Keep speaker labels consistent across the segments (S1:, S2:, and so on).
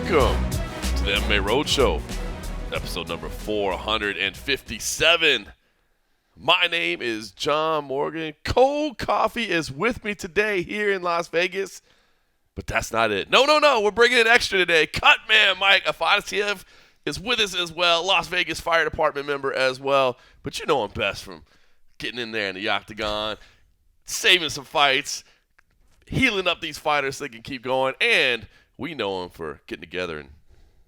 S1: Welcome to the MMA Roadshow, episode number 457. My name is John Morgan. Cold coffee is with me today here in Las Vegas, but that's not it. No, we're bringing in extra today. Cutman Mike Afanasiev is with us as well, Las Vegas Fire Department member as well, but you know him best from getting in there in the octagon, saving some fights, healing up these fighters so they can keep going, and we know him for getting together and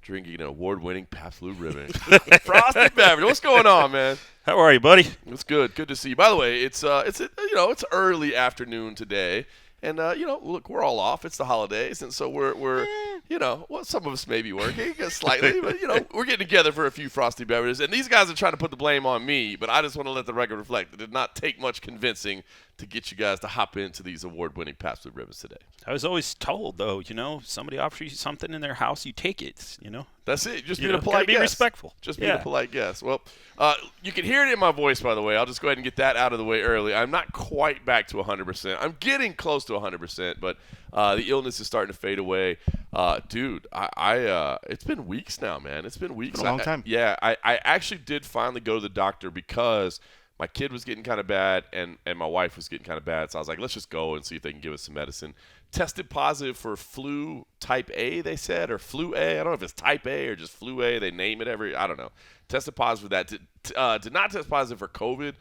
S1: drinking an award-winning Pabst Blue Ribbon. Frosty beverage. What's going on, man?
S2: How are you, buddy?
S1: It's good. Good to see you. By the way, it's early afternoon today, and look, we're all off. It's the holidays, and so we're some of us may be working slightly, but we're getting together for a few frosty beverages. And these guys are trying to put the blame on me, but I just want to let the record reflect. It did not take much convincing to get you guys to hop into these award-winning Pabst Blue Ribbons today.
S2: I was always told, though, somebody offers you something in their house, you take it,
S1: That's it. Just being a polite guest.
S2: Be respectful.
S1: Just being a polite guest. Well, you can hear it in my voice, by the way. I'll just go ahead and get that out of the way early. I'm not quite back to 100%. I'm getting close to 100%, but the illness is starting to fade away. Dude, it's been weeks now, man. It's been weeks.
S3: It's been a long time.
S1: I actually did finally go to the doctor because my kid was getting kind of bad and my wife was getting kind of bad. So I was like, let's just go and see if they can give us some medicine. Tested positive for flu type A, they said, or flu A. I don't know if it's type A or just flu A. They name it I don't know. Tested positive for that. Did not test positive for COVID,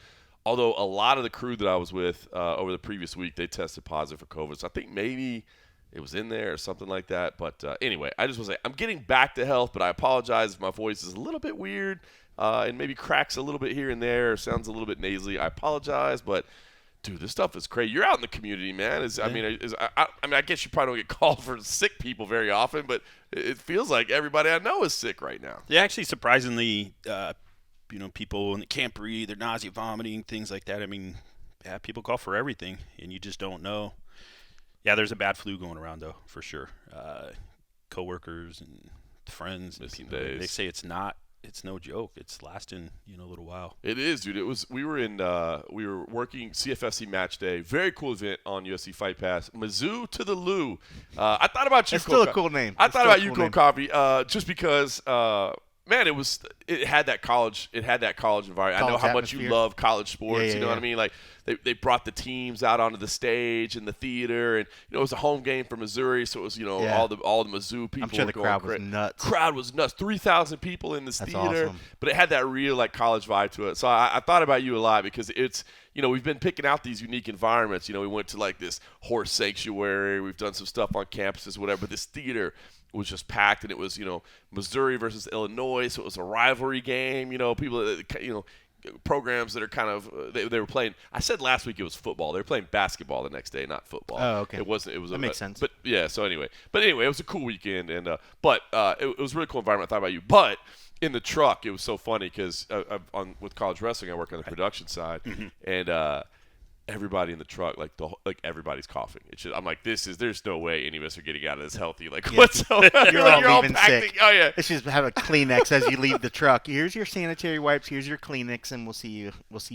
S1: although a lot of the crew that I was with over the previous week, they tested positive for COVID. So I think maybe it was in there or something like that. But anyway, I just want to say I'm getting back to health, but I apologize if my voice is a little bit weird and maybe cracks a little bit here and there or sounds a little bit nasally. I apologize, but dude, this stuff is crazy. You're out in the community, man. I guess you probably don't get called for sick people very often, but it feels like everybody I know is sick right now.
S2: Yeah, actually, surprisingly, people in the can't breathe, they're nausea, vomiting, things like that. I mean, yeah, people call for everything, and you just don't know. Yeah, there's a bad flu going around, though, for sure. Coworkers and friends, and people, they say it's no joke. It's lasting, a little while.
S1: It is, dude. We were working CFFC match day. Very cool event on UFC Fight Pass. Mizzou to the Lou. I thought about you.
S3: It's still a cool name.
S1: I thought about you, Cold Coffee, just because, man, it had that college environment. I know how much you love college sports. You know what I mean? Like they brought the teams out onto the stage in the theater, and it was a home game for Missouri, so it was all the Mizzou people.
S3: I'm sure
S1: were
S3: the crowd was nuts.
S1: Crowd was nuts. 3,000 people in this theater,
S3: awesome.
S1: But it had that real college vibe to it. So I thought about you a lot because it's we've been picking out these unique environments. We went to this horse sanctuary. We've done some stuff on campuses, whatever. But this theater was just packed, and it was Missouri versus Illinois, so it was a rivalry game. People programs that are kind of they were playing. I said last week it was football. They were playing basketball the next day, not football.
S3: Oh, okay.
S1: It was
S3: that makes sense.
S1: But yeah, so anyway, it was a cool weekend, and it was a really cool environment. I thought about you, but in the truck it was so funny because with college wrestling I work on the production side, and everybody in the truck, everybody's coughing. I'm like, there's no way any of us are getting out of this healthy. Whatsoever.
S3: You're all leaving sick.
S1: Oh yeah.
S3: Let's just have a Kleenex as you leave the truck. Here's your sanitary wipes. Here's your Kleenex, and we'll see you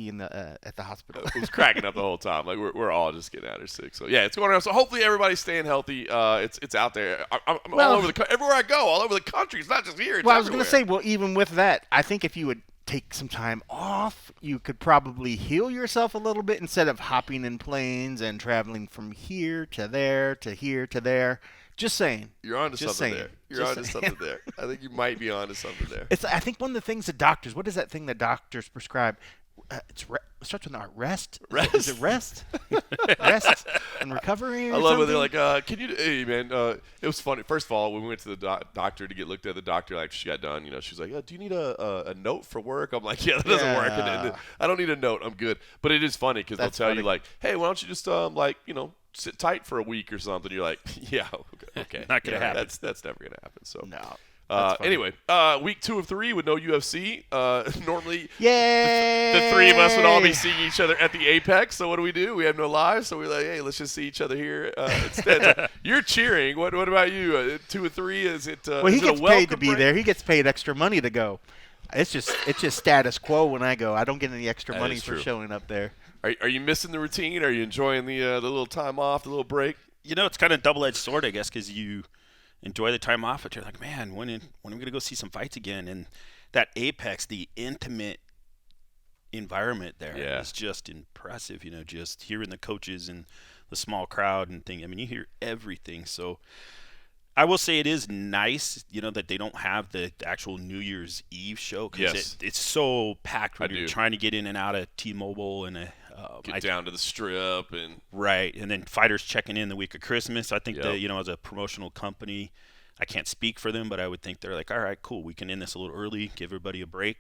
S3: in the at the hospital.
S1: It was cracking up the whole time. We're all just getting out of sick. So yeah, it's going around. So hopefully everybody's staying healthy. It's out there. I'm all over everywhere I go, all over the country. It's not just here. It's
S3: I was going to say, even with that, I think if you would take some time off, you could probably heal yourself a little bit instead of hopping in planes and traveling from here to there to here to there. Just saying.
S1: You're onto something there. You're onto something there. I think you might be onto something there.
S3: I think one of the things that doctors, what is that thing that doctors prescribe? It starts with rest. Is it rest? Rest and recovery or
S1: I love
S3: something?
S1: it. They're like, can you – hey, man, it was funny. First of all, when we went to the doctor to get looked at, the doctor, she got done, she's like, do you need a note for work? I'm like, yeah, that doesn't work. And I don't need a note. I'm good. But it is funny because they'll tell you, hey, why don't you just, sit tight for a week or something. You're like, yeah, okay.
S2: Not going to happen.
S1: That's never going to happen. So
S3: no.
S1: Anyway, week 2 of 3 with no UFC. Normally,
S3: yay!
S1: The three of us would all be seeing each other at the Apex. So what do? We have no lives. So we're like, hey, let's just see each other here instead. You're cheering. What about you? 2 or 3? Is it?
S3: Well, he gets paid to be there. He gets paid extra money to go. It's just status quo when I go. I don't get any extra money for showing up there.
S1: Are you missing the routine? Are you enjoying the little time off, the little break?
S2: It's kind of double-edged sword, I guess, because you enjoy the time off. But you're like, man, when am I going to go see some fights again? And that Apex, the intimate environment there is just impressive. Just hearing the coaches and the small crowd and thing. I mean, you hear everything. So I will say it is nice, that they don't have the actual New Year's Eve show because it's so packed when you're trying to get in and out of T-Mobile and
S1: get down to the strip and
S2: right, and then fighters checking in the week of Christmas. I think that as a promotional company, I can't speak for them, but I would think they're like, all right, cool, we can end this a little early, give everybody a break,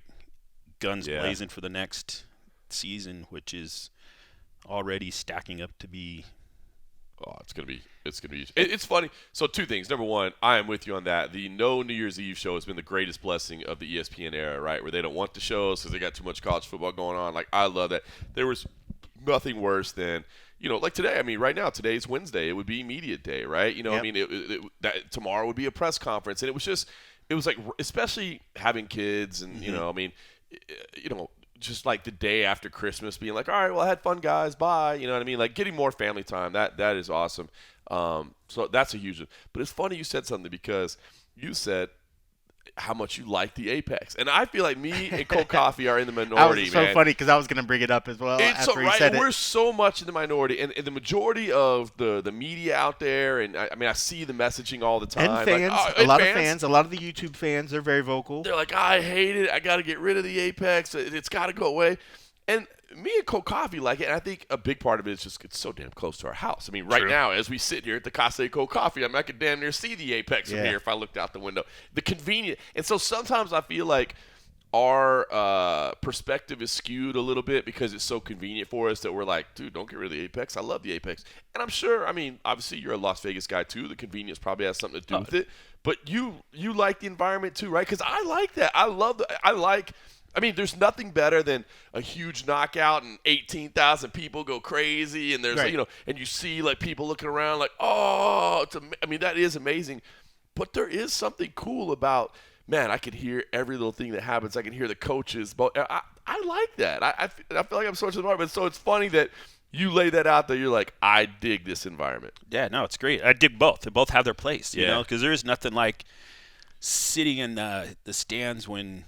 S2: guns blazing for the next season, which is already stacking up to be.
S1: Oh, it's gonna be. It's funny. So 2 things. Number 1, I am with you on that. The no New Year's Eve show has been the greatest blessing of the ESPN era, right? Where they don't want the shows because they got too much college football going on. Like, I love that. There was nothing worse than, like today. I mean, right now, today's Wednesday. It would be media day, right? I mean, tomorrow would be a press conference, and it was like, especially having kids, and I mean, just like the day after Christmas being like, all right, well, I had fun, guys, bye. You know what I mean? Like, getting more family time, that is awesome. So that's a huge one. But it's funny you said something, because you said how much you like the Apex. And I feel like me and Cold Coffee are in the minority,
S3: man. So funny, because I was going to bring it up as well.
S1: It's so right. We're so much in the minority. And the majority of the media out there, and I mean, I see the messaging all the time.
S3: And fans,
S1: like,
S3: a lot of fans, a lot of the YouTube fans, they're very vocal.
S1: They're like, I hate it. I got to get rid of the Apex. It's got to go away. And me and Cold Coffee like it, and I think a big part of it is just it's so damn close to our house. I mean, right now, as we sit here at the Casa de Cold Coffee, I could damn near see the Apex from here if I looked out the window. The convenient. And so sometimes I feel like our perspective is skewed a little bit because it's so convenient for us that we're like, dude, don't get rid of the Apex. I love the Apex. And I'm sure, I mean, obviously you're a Las Vegas guy too. The convenience probably has something to do with it. But you like the environment too, right? Because I like that. I mean, there's nothing better than a huge knockout and 18,000 people go crazy, and there's and you see like people looking around like, oh, I mean, that is amazing. But there is something cool about, man, I can hear every little thing that happens. I can hear the coaches. But I like that. I feel like I'm so much of the environment. So it's funny that you lay that out there. You're like, I dig this environment.
S2: Yeah, no, it's great. I dig both. They both have their place, you know, because there is nothing like sitting in the stands when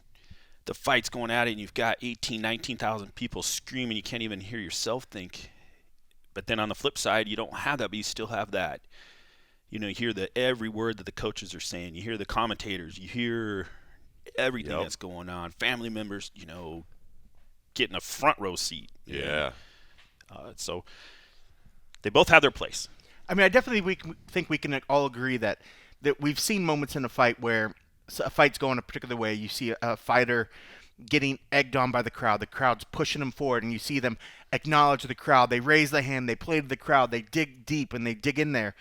S2: the fight's going at it and you've got 19,000 people screaming. You can't even hear yourself think. But then on the flip side, you don't have that, but you still have that. You hear every word that the coaches are saying. You hear the commentators. You hear everything that's going on. Family members, getting a front row seat.
S1: Yeah.
S2: So they both have their place.
S3: I mean, I definitely think we can all agree that we've seen moments in a fight where a fight's going a particular way. You see a fighter getting egged on by the crowd. The crowd's pushing them forward, and you see them acknowledge the crowd. They raise the hand. They play to the crowd. They dig deep, and they dig in there.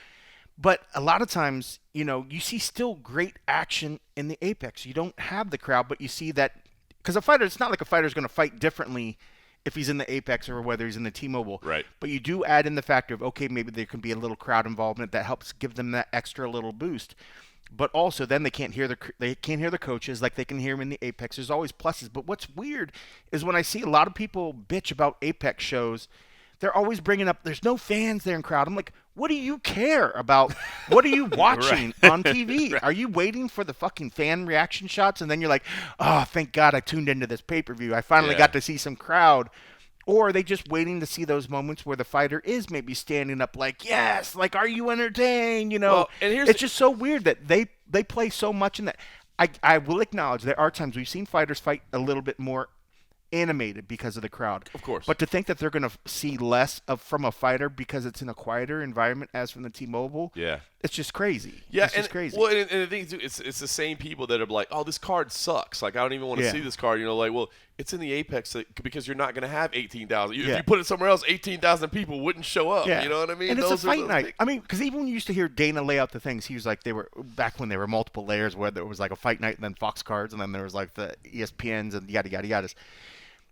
S3: But a lot of times, you see still great action in the Apex. You don't have the crowd, but you see that because it's not like a fighter's going to fight differently if he's in the Apex or whether he's in the T-Mobile.
S1: Right.
S3: But you do add in the factor of, okay, maybe there can be a little crowd involvement that helps give them that extra little boost. But also, then they can't hear the coaches like they can hear them in the Apex. There's always pluses. But what's weird is when I see a lot of people bitch about Apex shows, they're always bringing up there's no fans there in crowd. I'm like, what do you care about? What are you watching on TV? Right. Are you waiting for the fucking fan reaction shots? And then you're like, oh, thank God I tuned into this pay-per-view. I finally got to see some crowd. Or are they just waiting to see those moments where the fighter is maybe standing up like, yes, like, are you entertained? Well, and it's just so weird that they play so much in that. I will acknowledge there are times we've seen fighters fight a little bit more animated because of the crowd.
S1: Of course.
S3: But to think that they're going to see less from a fighter because it's in a quieter environment as from the T-Mobile, it's just crazy.
S1: Yeah,
S3: it's just crazy.
S1: Well, and the thing too, it's the same people that are like, oh, this card sucks. Like, I don't even want to see this card. Like, well, it's in the Apex because you're not going to have 18,000. If you put it somewhere else, 18,000 people wouldn't show up.
S3: Yeah.
S1: You know what I mean?
S3: And it's a fight night. I mean, because even when you used to hear Dana lay out the things, he was like, they were back when there were multiple layers where there was like a fight night and then Fox cards and then there was like the ESPNs and yada, yada, yada.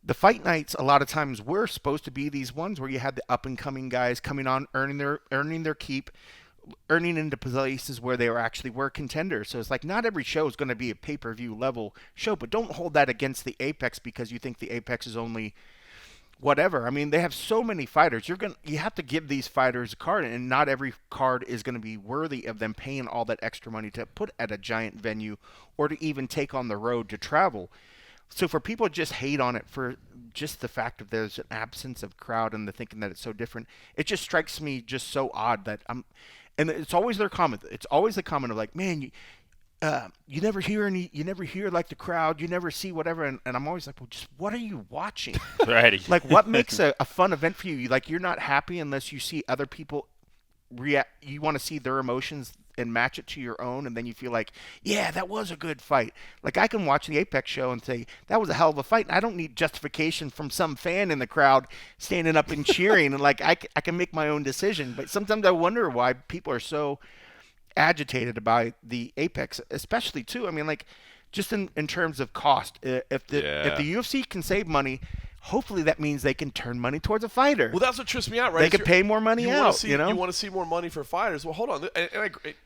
S3: The fight nights a lot of times were supposed to be these ones where you had the up-and-coming guys coming on, earning their keep, earning into places where they were contenders. So it's like not every show is going to be a pay-per-view level show, but don't hold that against the Apex because you think the Apex is only whatever. I mean, they have so many fighters. You have to give these fighters a card, and not every card is going to be worthy of them paying all that extra money to put at a giant venue or to even take on the road to travel. So for people to just hate on it for just the fact that there's an absence of crowd and the thinking that it's so different, it just strikes me just so odd that and it's always their comment. It's always the comment of like, man, you never hear like the crowd, you never see whatever, and I'm always like, well, just what are you watching?
S2: Right.
S3: Like, what makes a fun event for you? Like, you're not happy unless you see other people react. You want to see their emotions and match it to your own, and then you feel like, yeah, that was a good fight. Like, I can watch the Apex show and say, that was a hell of a fight, and I don't need justification from some fan in the crowd standing up and cheering, and like, I can make my own decision. But sometimes I wonder why people are so agitated about the Apex, especially too. I mean, like, just in terms of cost, if the UFC can save money, hopefully that means they can turn money towards a fighter.
S1: Well, that's what trips me out, right?
S3: They could pay more money out.
S1: You want to see more money for fighters. Well, hold on.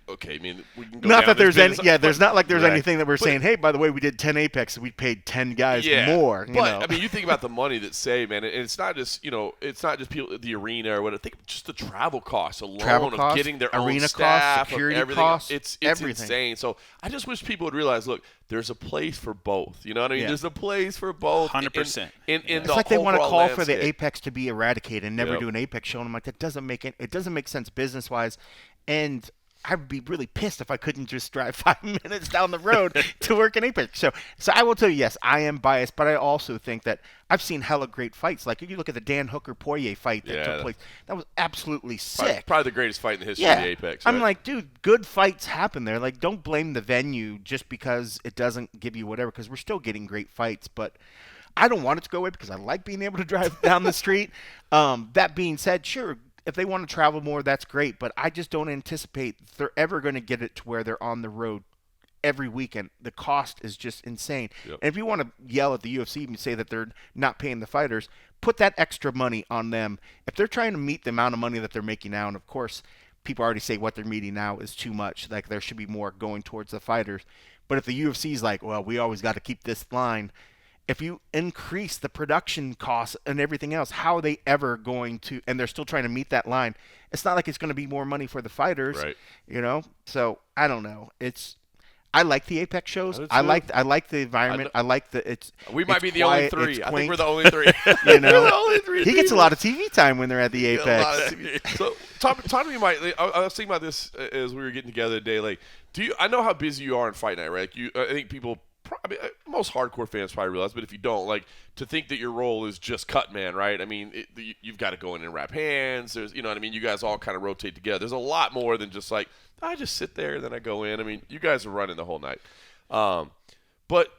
S1: Okay, I mean, we can go
S3: not
S1: down
S3: that there's
S1: this
S3: any. Yeah, there's not like there's anything that we're saying. Hey, by the way, we did 10 Apex and we paid 10 guys more. You know?
S1: I mean, you think about the money that's saved, man, and it's not just it's not just people at the arena or whatever. Think just the travel costs alone of getting their
S3: arena
S1: own staff,
S3: costs, security
S1: everything.
S3: costs.
S1: It's
S3: everything.
S1: insane. So I just wish people would realize, look, there's a place for both. You know what I mean?
S3: Yeah.
S1: There's a place for both.
S2: 100%.
S3: It's like they want to call for the Apex to be eradicated and never do an Apex show. And I'm like, that doesn't make sense business wise. And I'd be really pissed if I couldn't just drive 5 minutes down the road to work an Apex show. So I will tell you, yes, I am biased, but I also think that I've seen hella great fights. Like, if you look at the Dan Hooker-Poirier fight that took place, that was absolutely sick.
S1: Probably the greatest fight in the history of the Apex. Right?
S3: I'm like, dude, good fights happen there. Like, don't blame the venue just because it doesn't give you whatever, because we're still getting great fights. But I don't want it to go away because I like being able to drive down the street. That being said, sure, if they want to travel more, that's great. But I just don't anticipate they're ever going to get it to where they're on the road every weekend. The cost is just insane. Yep. And if you want to yell at the UFC and say that they're not paying the fighters, put that extra money on them. If they're trying to meet the amount of money that they're making now, and of course, people already say what they're meeting now is too much. Like, there should be more going towards the fighters. But if the UFC is like, well, we always got to keep this line, if you increase the production costs and everything else, how are they ever going to, and they're still trying to meet that line, it's not like it's going to be more money for the fighters,
S1: right?
S3: You know? So, I don't know. I like the Apex shows. I like the environment. I like
S1: we might be the only three. I think we're the only three.
S3: You know?
S1: We're the only three.
S3: He gets a lot of TV time when they're at the Apex.
S1: So, talk to me, Mike. I was thinking about this as we were getting together today. Like, I know how busy you are on fight night, right? Like, I think people, most hardcore fans probably realize, but if you don't, like, to think that your role is just cut man, right? I mean, you've got to go in and wrap hands. There's, you know what I mean? You guys all kind of rotate together. There's a lot more than just like, I just sit there and then I go in. I mean, you guys are running the whole night. But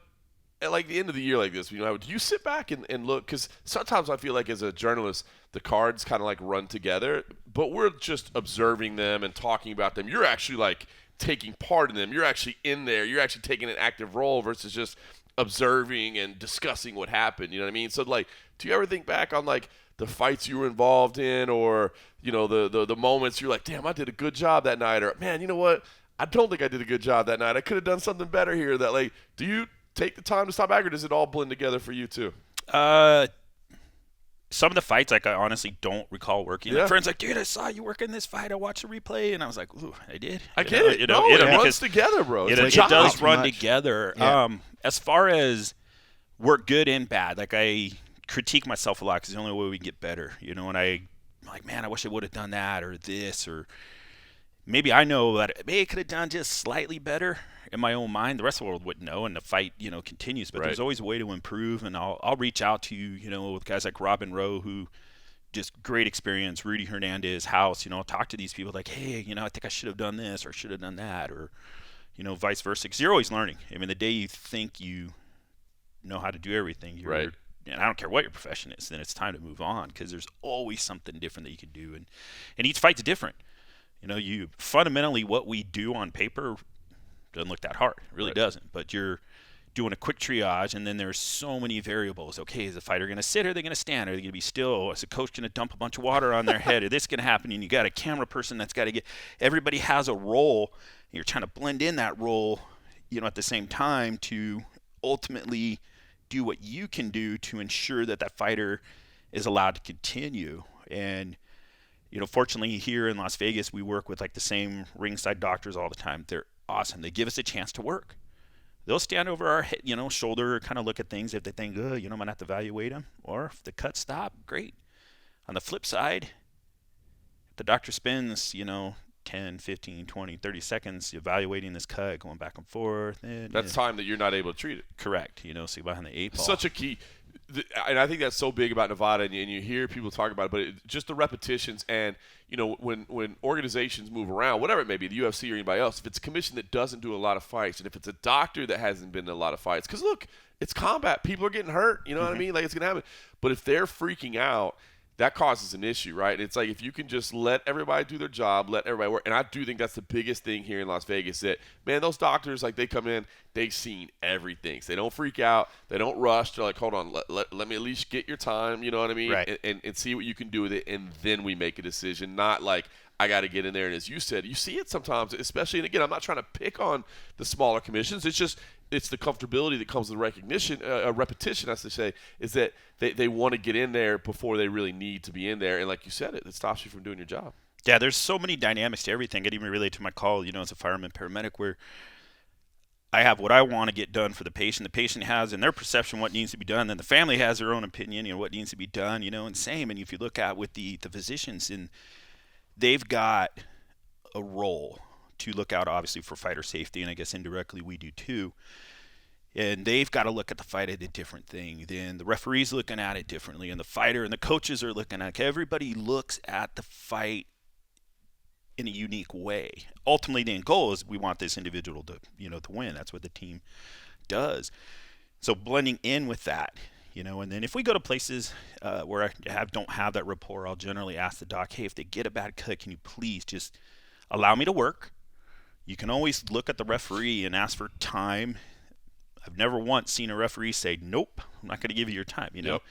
S1: at like the end of the year like this, do you sit back and look? Because sometimes I feel like as a journalist, the cards kind of like run together, but we're just observing them and talking about them. You're actually like taking part in them. You're actually in there. You're actually taking an active role versus just observing and discussing what happened. You know what I mean? So, like, do you ever think back on like the fights you were involved in, or the moments you're like, damn, I did a good job that night, or man, you know what? I don't think I did a good job that night. I could have done something better here. That, like, do you take the time to stop back, or does it all blend together for you too?
S2: Some of the fights, like, I honestly don't recall working.
S1: Yeah.
S2: Like, friends like, dude, I saw you working this fight. I watched the replay, and I was like, ooh, I did.
S1: I get it. It runs together, bro.
S2: It does run together. Yeah. As far as work good and bad, like, I critique myself a lot because it's the only way we can get better. And I'm like, man, I wish I would have done that or this, or maybe I know that maybe I could have done just slightly better in my own mind. The rest of the world wouldn't know, and the fight, continues. But there's always a way to improve, and I'll reach out to you, with guys like Robin Rowe, who just great experience, Rudy Hernandez, House, talk to these people like, hey, I think I should have done this or should have done that, or, vice versa. Because you're always learning. I mean, the day you think you know how to do everything, you're and I don't care what your profession is, then it's time to move on, because there's always something different that you can do, and each fight's different. You fundamentally, what we do on paper doesn't look that hard. It really doesn't. But you're doing a quick triage, and then there's so many variables. Okay, is the fighter going to sit, or are they going to stand? Are they going to be still? Is the coach going to dump a bunch of water on their head? Is this going to happen? And you got a camera person that's got to get – everybody has a role. And you're trying to blend in that role, at the same time to ultimately do what you can do to ensure that fighter is allowed to continue. And, fortunately here in Las Vegas, we work with like the same ringside doctors all the time. They're awesome. They give us a chance to work. They'll stand over our head, shoulder, kind of look at things if they think, I'm going to have to evaluate them. Or if the cuts stop, great. On the flip side, if the doctor spends, 10, 15, 20, 30 seconds evaluating this cut, going back and forth.
S1: That's time that you're not able to treat it.
S2: Correct. See behind the 8 ball.
S1: Such a key. And I think that's so big about Nevada, and you hear people talk about it, but just the repetitions and, when organizations move around, whatever it may be, the UFC or anybody else, if it's a commission that doesn't do a lot of fights, and if it's a doctor that hasn't been in a lot of fights, because, look, it's combat. People are getting hurt. You know what I mean? Like, it's going to happen. But if they're freaking out, that causes an issue, right? And it's like if you can just let everybody do their job, let everybody work. And I do think that's the biggest thing here in Las Vegas that, man, those doctors, like they come in, they've seen everything. So they don't freak out. They don't rush. They're like, hold on, let me at least get your time, you know what I mean?
S2: Right.
S1: And see what you can do with it, and then we make a decision. Not like, I got to get in there. And as you said, you see it sometimes, especially, and again, I'm not trying to pick on the smaller commissions. It's the comfortability that comes with recognition, repetition, I should say, is that they want to get in there before they really need to be in there. And like you said, it stops you from doing your job.
S2: Yeah, there's so many dynamics to everything. It even relate to my call, as a fireman paramedic, where I have what I want to get done for the patient. The patient has in their perception what needs to be done. Then the family has their own opinion, what needs to be done, and same. And if you look at with the physicians, and they've got a role to look out, obviously, for fighter safety, and I guess indirectly we do too. And they've got to look at the fight at a different thing. Then the referee's looking at it differently, and the fighter and the coaches are looking at it. Everybody looks at the fight in a unique way. Ultimately, the end goal is we want this individual to, to win. That's what the team does. So blending in with that, and then if we go to places where I don't have that rapport, I'll generally ask the doc, hey, if they get a bad cut, can you please just allow me to work? You can always look at the referee and ask for time. I've never once seen a referee say, nope, I'm not going to give you your time,
S1: Yep.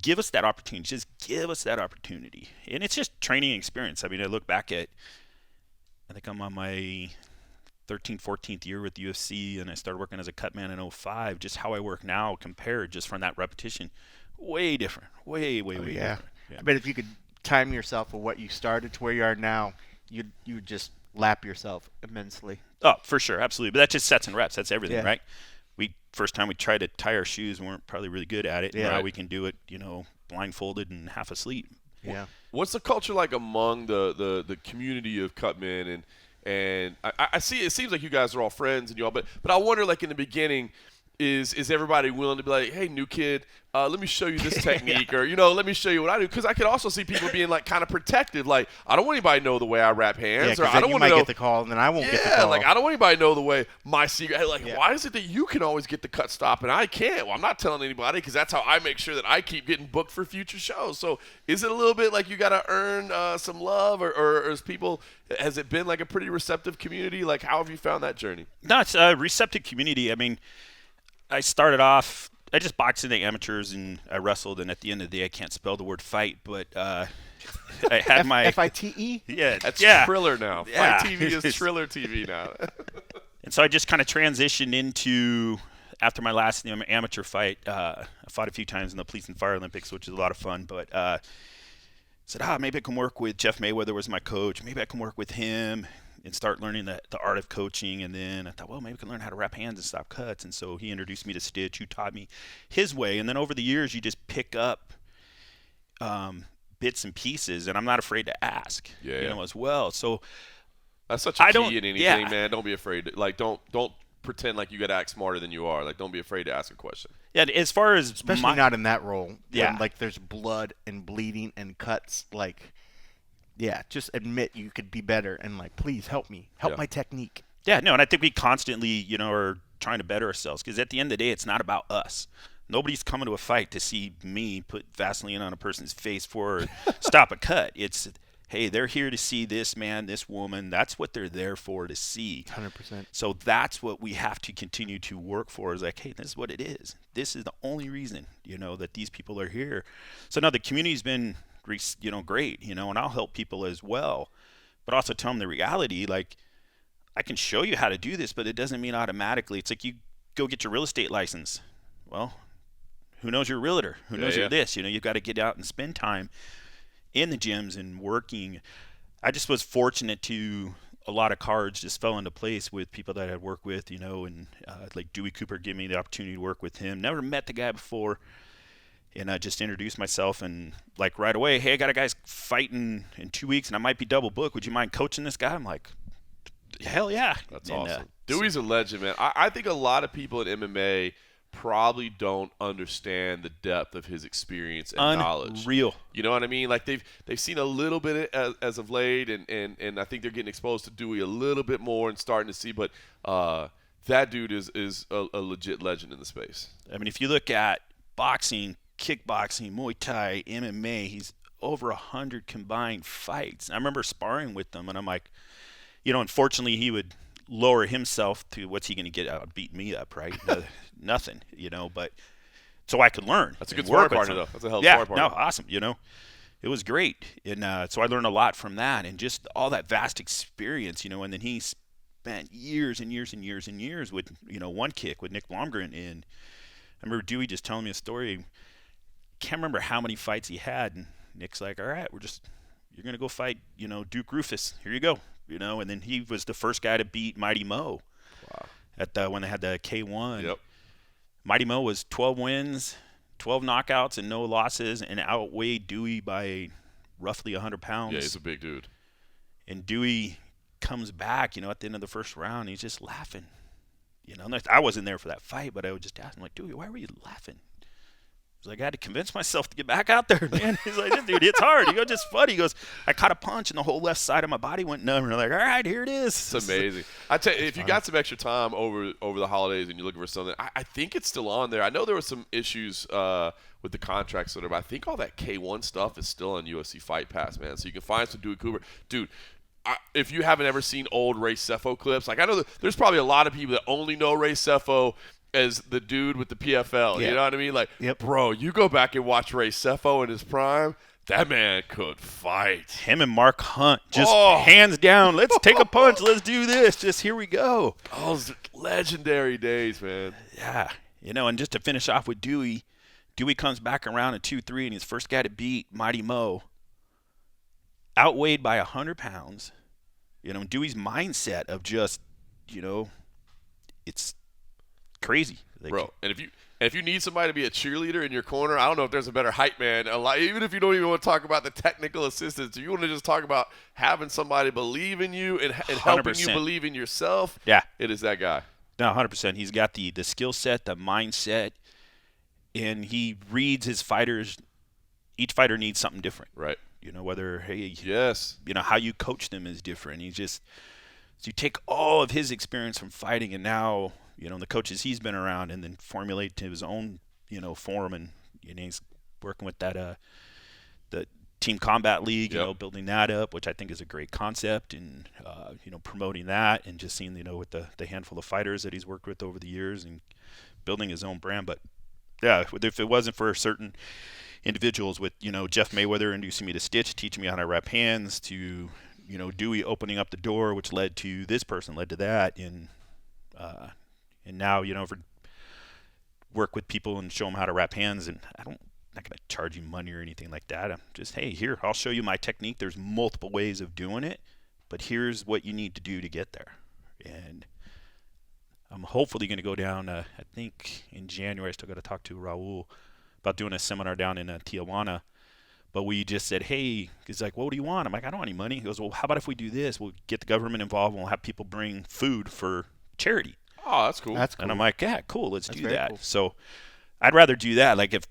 S2: Give us that opportunity. Just give us that opportunity. And it's just training experience. I mean, I look back at, I think I'm on my 13th, 14th year with the UFC, and I started working as a cutman in 2005. Just how I work now compared just from that repetition, way different. Way different. Yeah.
S3: I bet if you could time yourself with what you started to where you are now, you would just lap yourself immensely.
S2: Oh, for sure. Absolutely. But that's just sets and reps. That's everything, right? First time we tried to tie our shoes, we weren't probably really good at it.
S3: Yeah.
S2: Now we can do it, blindfolded and half asleep.
S3: Yeah.
S1: What's the culture like among the community of cutmen? And I see it seems like you guys are all friends and you all, but I wonder, like, in the beginning, is everybody willing to be like, hey, new kid, let me show you this technique, or let me show you what I do? Because I could also see people being like kind of protective, like, I don't want anybody to know the way I wrap hands, or I don't want to know.
S3: Get the call, and then I won't get the call.
S1: Like, I don't want anybody to know the way my secret. Like, why is it that you can always get the cut stop and I can't? Well, I'm not telling anybody because that's how I make sure that I keep getting booked for future shows. So, is it a little bit like you got to earn some love, or is people? Has it been like a pretty receptive community? Like, how have you found that journey?
S2: No, it's a receptive community. I mean, I started off. I just boxed in the amateurs and I wrestled, and at the end of the day, I can't spell the word fight, but I had my
S3: F-I-T-E?
S2: Yeah,
S1: that's
S2: yeah.
S1: Triller now.
S2: Yeah.
S1: Fight TV is Triller TV now.
S2: And so I just kind of transitioned into, after my last amateur fight, I fought a few times in the Police and Fire Olympics, which is a lot of fun, but said, maybe I can work with Jeff Mayweather was my coach. Maybe I can work with him and start learning the art of coaching. And then I thought, well, maybe I can learn how to wrap hands and stop cuts. And so he introduced me to Stitch, who taught me his way. And then over the years, you just pick up bits and pieces, and I'm not afraid to ask, as well. So
S1: that's such a key in anything, man. Don't be afraid. Don't pretend like you got to act smarter than you are. Like, don't be afraid to ask a question.
S2: Yeah, as far as
S3: especially not in that role.
S2: Yeah,
S3: when, like, there's blood and bleeding and cuts. Like, yeah, just admit you could be better and, like, please help me, help my technique.
S2: Yeah, no, and I think we constantly, are trying to better ourselves, because at the end of the day, it's not about us. Nobody's coming to a fight to see me put Vaseline on a person's face for stop a cut. It's, hey, they're here to see this man, this woman. That's what they're there for, to see.
S3: 100%.
S2: So that's what we have to continue to work for, is like, hey, this is what it is. This is the only reason, that these people are here. So now the community's been, great, and I'll help people as well. But also tell them the reality, like, I can show you how to do this, but it doesn't mean automatically. It's like you go get your real estate license. Well, Who knows you're a realtor? Who knows
S1: Yeah.
S2: you're this? You've got to get out and spend time in the gyms and working. I just was fortunate to a lot of cards just fell into place with people that I'd worked with, and like Dewey Cooper gave me the opportunity to work with him. Never met the guy before. And I just introduced myself and like right away, hey, I got a guy fighting in 2 weeks and I might be double booked. Would you mind coaching this guy? I'm like, hell yeah.
S1: That's awesome. Dewey's a legend, man. I think a lot of people in MMA probably don't understand the depth of his experience and knowledge.
S2: Unreal.
S1: You know what I mean? Like they've seen a little bit as of late, and I think they're getting exposed to Dewey a little bit more and starting to see. But that dude is a legit legend in the space.
S2: I mean, if you look at boxing, kickboxing, Muay Thai, MMA, he's over 100 combined fights. I remember sparring with them, and I'm like, unfortunately, he would lower himself to what's he going to get out of beating me up, right? Nothing, but so I could learn.
S1: That's a good sparring partner, though. That's a hell of a sparring partner.
S2: Yeah, no, awesome. It was great, and so I learned a lot from that, and just all that vast experience, and then he spent years and years and years and years with, one kick with Nick Blomgren, and I remember Dewey just telling me a story. Can't remember how many fights he had, and Nick's like, all right, you're going to go fight, Duke Rufus. Here you go. And then he was the first guy to beat Mighty Mo.
S1: Wow.
S2: At when they had the K1.
S1: Yep.
S2: Mighty Mo was 12 wins, 12 knockouts, and no losses, and outweighed Dewey by roughly 100 pounds.
S1: Yeah, he's a big dude.
S2: And Dewey comes back, at the end of the first round, he's just laughing. I wasn't there for that fight, but I would just ask him, like, Dewey, why were you laughing? He's like, I had to convince myself to get back out there, man. He's like, this dude hits hard. He goes, just funny. He goes, I caught a punch and the whole left side of my body went numb. And I'm like, all right, here it is.
S1: It's amazing. I tell you, if you got some extra time over the holidays and you're looking for something, I think it's still on there. I know there were some issues with the contracts, but I think all that K1 stuff is still on UFC Fight Pass, man. So you can find some Dewey Cooper. Dude, if you haven't ever seen old Ray Sefo clips, like I know there's probably a lot of people that only know Ray Sefo as the dude with the PFL.
S3: Yeah.
S1: You know what I mean? Like,
S3: Yep.
S1: Bro, you go back and watch Ray Sefo in his prime, that man could fight.
S2: Him and Mark Hunt, just hands down, let's take a punch, let's do this, just here we go.
S1: Those legendary days, man.
S2: Yeah, and just to finish off with Dewey comes back around in 2-3, and he's the first guy to beat Mighty Mo, outweighed by 100 pounds. Dewey's mindset of just, it's crazy.
S1: Bro, and if you need somebody to be a cheerleader in your corner, I don't know if there's a better hype man. Even if you don't even want to talk about the technical assistance, if you want to just talk about having somebody believe in you and helping you believe in yourself,
S2: yeah,
S1: it is that guy.
S2: No, 100%. He's got the skill set, the mindset, and he reads his fighters. Each fighter needs something different.
S1: Right.
S2: Whether, hey,
S1: yes,
S2: how you coach them is different. So you take all of his experience from fighting and now, the coaches he's been around, and then formulate to his own, form. And, he's working with that, the Team Combat League, building that up, which I think is a great concept, and, promoting that, and just seeing, with the handful of fighters that he's worked with over the years and building his own brand. But, yeah, if it wasn't for certain individuals with, Jeff Mayweather introducing me to Stitch, teaching me how to wrap hands, to, Dewey opening up the door, which led to this person, led to that, and now, for work with people and show them how to wrap hands, and I'm not going to charge you money or anything like that. I'm just, hey, here, I'll show you my technique. There's multiple ways of doing it, but here's what you need to do to get there. And I'm hopefully going to go down, I think in January, I still got to talk to Raul about doing a seminar down in Tijuana. But we just said, hey, he's like, what do you want? I'm like, I don't want any money. He goes, well, how about if we do this? We'll get the government involved and we'll have people bring food for charity.
S1: Oh, that's cool.
S2: And I'm like, yeah, cool, let's do that.
S3: Cool.
S2: So I'd rather do that. Like if,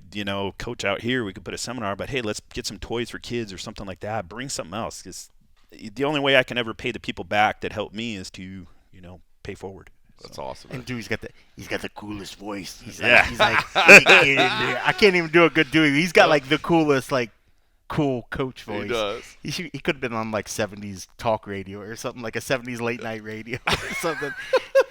S2: coach out here, we could put a seminar, but hey, let's get some toys for kids or something like that. Bring something else, because the only way I can ever pay the people back that helped me is to, pay forward.
S1: That's awesome.
S3: And Dewey's got the coolest voice. He's
S2: Yeah.
S3: like I can't even do a good Dewey. He's got like the coolest cool coach voice.
S1: He does.
S3: He could have been on like 70s talk radio or something, like a 70s late night radio or something.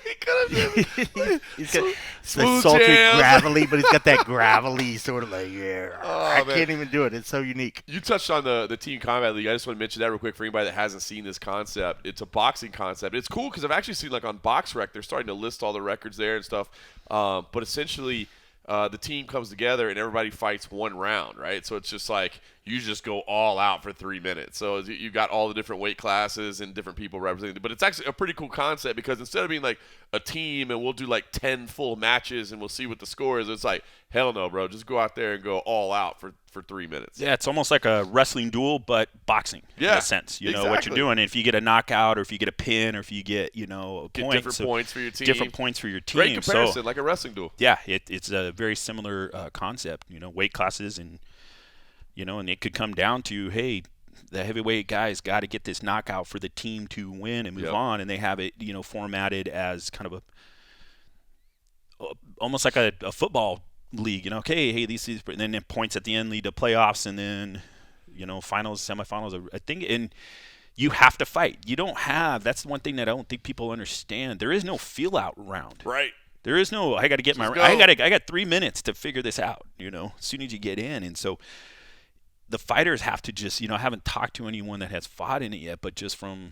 S1: He could have been.
S3: He's got
S1: Smooth
S3: sultry,
S1: jazz.
S3: gravelly, but he's got that gravelly sort of like, I
S1: man.
S3: can't even do it. It's so unique.
S1: You touched on the Team Combat League. I just want to mention that real quick for anybody that hasn't seen this concept. It's a boxing concept. It's cool because I've actually seen, like, on BoxRec, they're starting to list all the records there and stuff. But essentially, the team comes together and everybody fights one round, right? So it's just like you just go all out for 3 minutes. So you've got all the different weight classes and different people represented. But it's actually a pretty cool concept because instead of being like a team and we'll do like 10 full matches and we'll see what the score is, it's like, hell no, bro. Just go out there and go all out for 3 minutes.
S2: Yeah, it's almost like a wrestling duel, but boxing in a sense. You know what you're doing. And if you get a knockout or if you get a pin or if you get, a point.
S1: Different points for your team.
S2: Different points for your team.
S1: Great comparison, like a wrestling duel.
S2: Yeah, it's a very similar concept, weight classes and, and it could come down to, hey, the heavyweight guy's got to get this knockout for the team to win and move on. And they have it, formatted as kind of almost like a football league, okay, hey, these, and then points at the end lead to playoffs, and then, finals, semifinals. I think, and you have to fight. You don't have. That's the one thing that I don't think people understand. There is no feel out round.
S1: Right.
S2: There is no. I got to get my. I got 3 minutes to figure this out. As soon as you get in, and so the fighters have to just. I haven't talked to anyone that has fought in it yet, but just from